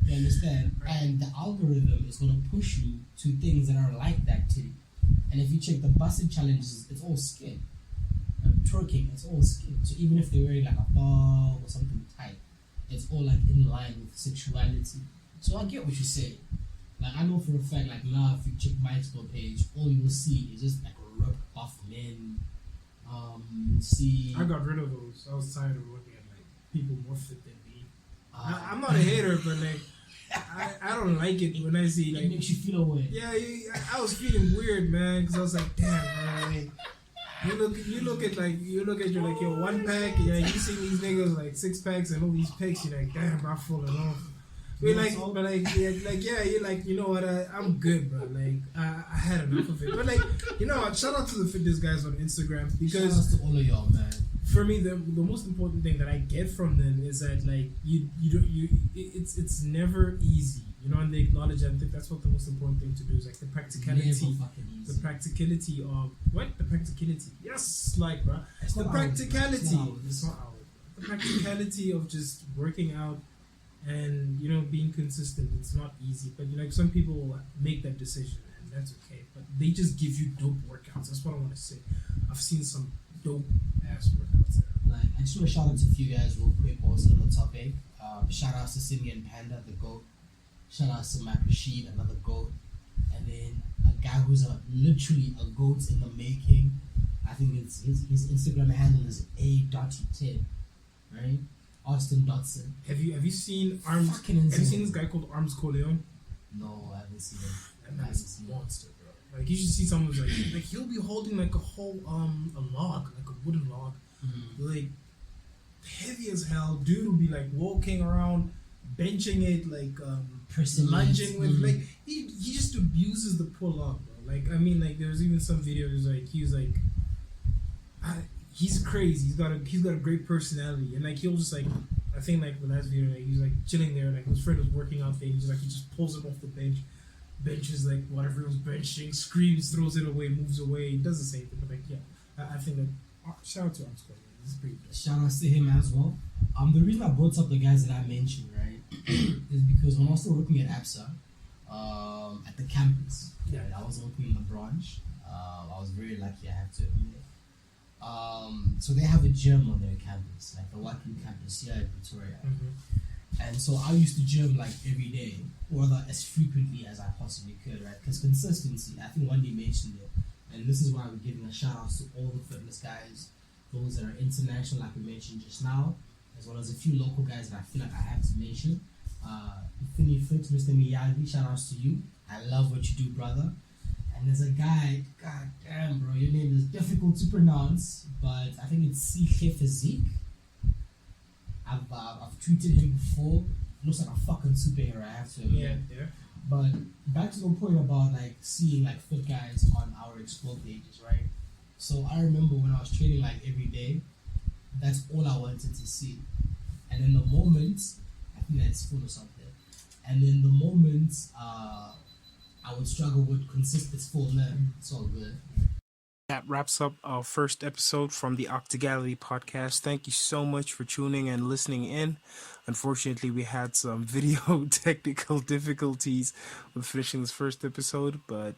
[SPEAKER 2] You understand? Right. And the algorithm is going to push you to things that are like that titty. And if you check the busted challenges, it's all skin. Twerking, it's all skin. So even if they're wearing like a ball or something tight, it's all like in line with sexuality. So I get what you say. Like, I know for a fact, like, now if you check my explore page, all you will see is just like ripped buff men. You'll see.
[SPEAKER 1] I got rid of those. I was tired of looking at like people more fit than me. I'm not a hater, but like, I don't like it when I see like.
[SPEAKER 2] It makes you feel away.
[SPEAKER 1] Yeah, I was feeling weird, man, because I was like, damn, man. You look at your 1 pack, yeah, you see these niggas like 6 packs and all these pics, you're like, damn, bro, I'm falling off. You're like, you know what, I'm good, bro. Like, I had enough of it. But like, you know what, shout out to the fitness guys on Instagram, because
[SPEAKER 2] shout out to all of y'all, man.
[SPEAKER 1] For me, the most important thing that I get from them is that like it's never easy, you know, and they acknowledge that. I think that's what the most important thing to do is like the practicality of what the practicality. Yes, like, bro, the practicality. It's not ours. The practicality of just working out and, you know, being consistent. It's not easy, but, you know, like, some people will make that decision and that's okay. But they just give you dope workouts. That's what I want to say. I've seen some dope ass workouts there.
[SPEAKER 2] Like, I just want to shout out to a few guys real quick also on the topic. Shout out to Simeon Panda, the GOAT. Shout out to Matt Rashid, another GOAT. And then a guy who's literally a GOAT in the making. I think it's his Instagram handle is a.10. right? Austin Dotson.
[SPEAKER 1] Have you seen Arms?
[SPEAKER 2] Fucking
[SPEAKER 1] Have you
[SPEAKER 2] insane.
[SPEAKER 1] seen this guy called Arms Coleon?
[SPEAKER 2] No, I haven't seen it.
[SPEAKER 1] That man's a monster, bro. Like you should see someone who's like he'll be holding like a whole a log, like a wooden log, like heavy as hell. Dude will be like walking around, benching it, like lunging with like he just abuses the poor log, bro. Like I mean, like there's even some videos like he was like he's crazy. He's got a great personality, and like he'll just like I think like the last video like he's like chilling there, like his friend was working out there. He just pulls him off the benches like whatever he was benching, screams, throws it away, moves away, does the same thing. But like yeah, I think that shout out to Arms Coleon. This is pretty good.
[SPEAKER 2] Shout outs to him as well. The reason I brought up the guys that I mentioned, right, is because when I was still working at APSA, at the campus,
[SPEAKER 1] Yeah.
[SPEAKER 2] right, I was working in the branch. I was very lucky, I have to admit. So they have a gym on their campus, like the Waku campus here in Pretoria. And so I used to gym like every day, or as frequently as I possibly could, right? Because consistency, I think one day mentioned it, and this is why we're giving a shout out to all the fitness guys, those that are international, like we mentioned just now, as well as a few local guys that I feel like I have to mention. Infinity Fit, Mr. Miyagi, shout outs to you. I love what you do, brother. And there's a guy, god damn, bro, your name is difficult to pronounce, but I think it's CK Physique. I've tweeted him before. Looks like a fucking superhero, I have to admit.
[SPEAKER 1] Yeah.
[SPEAKER 2] But back to the point about like seeing like fit guys on our explore pages, right? So I remember when I was training like every day, that's all I wanted to see. And then the moment, I think that's full or something. And then the moment I would struggle with consistent full then it's all good.
[SPEAKER 1] That wraps up our first episode from the Octagality podcast. Thank you so much for tuning and listening in. Unfortunately, we had some video technical difficulties with finishing this first episode, but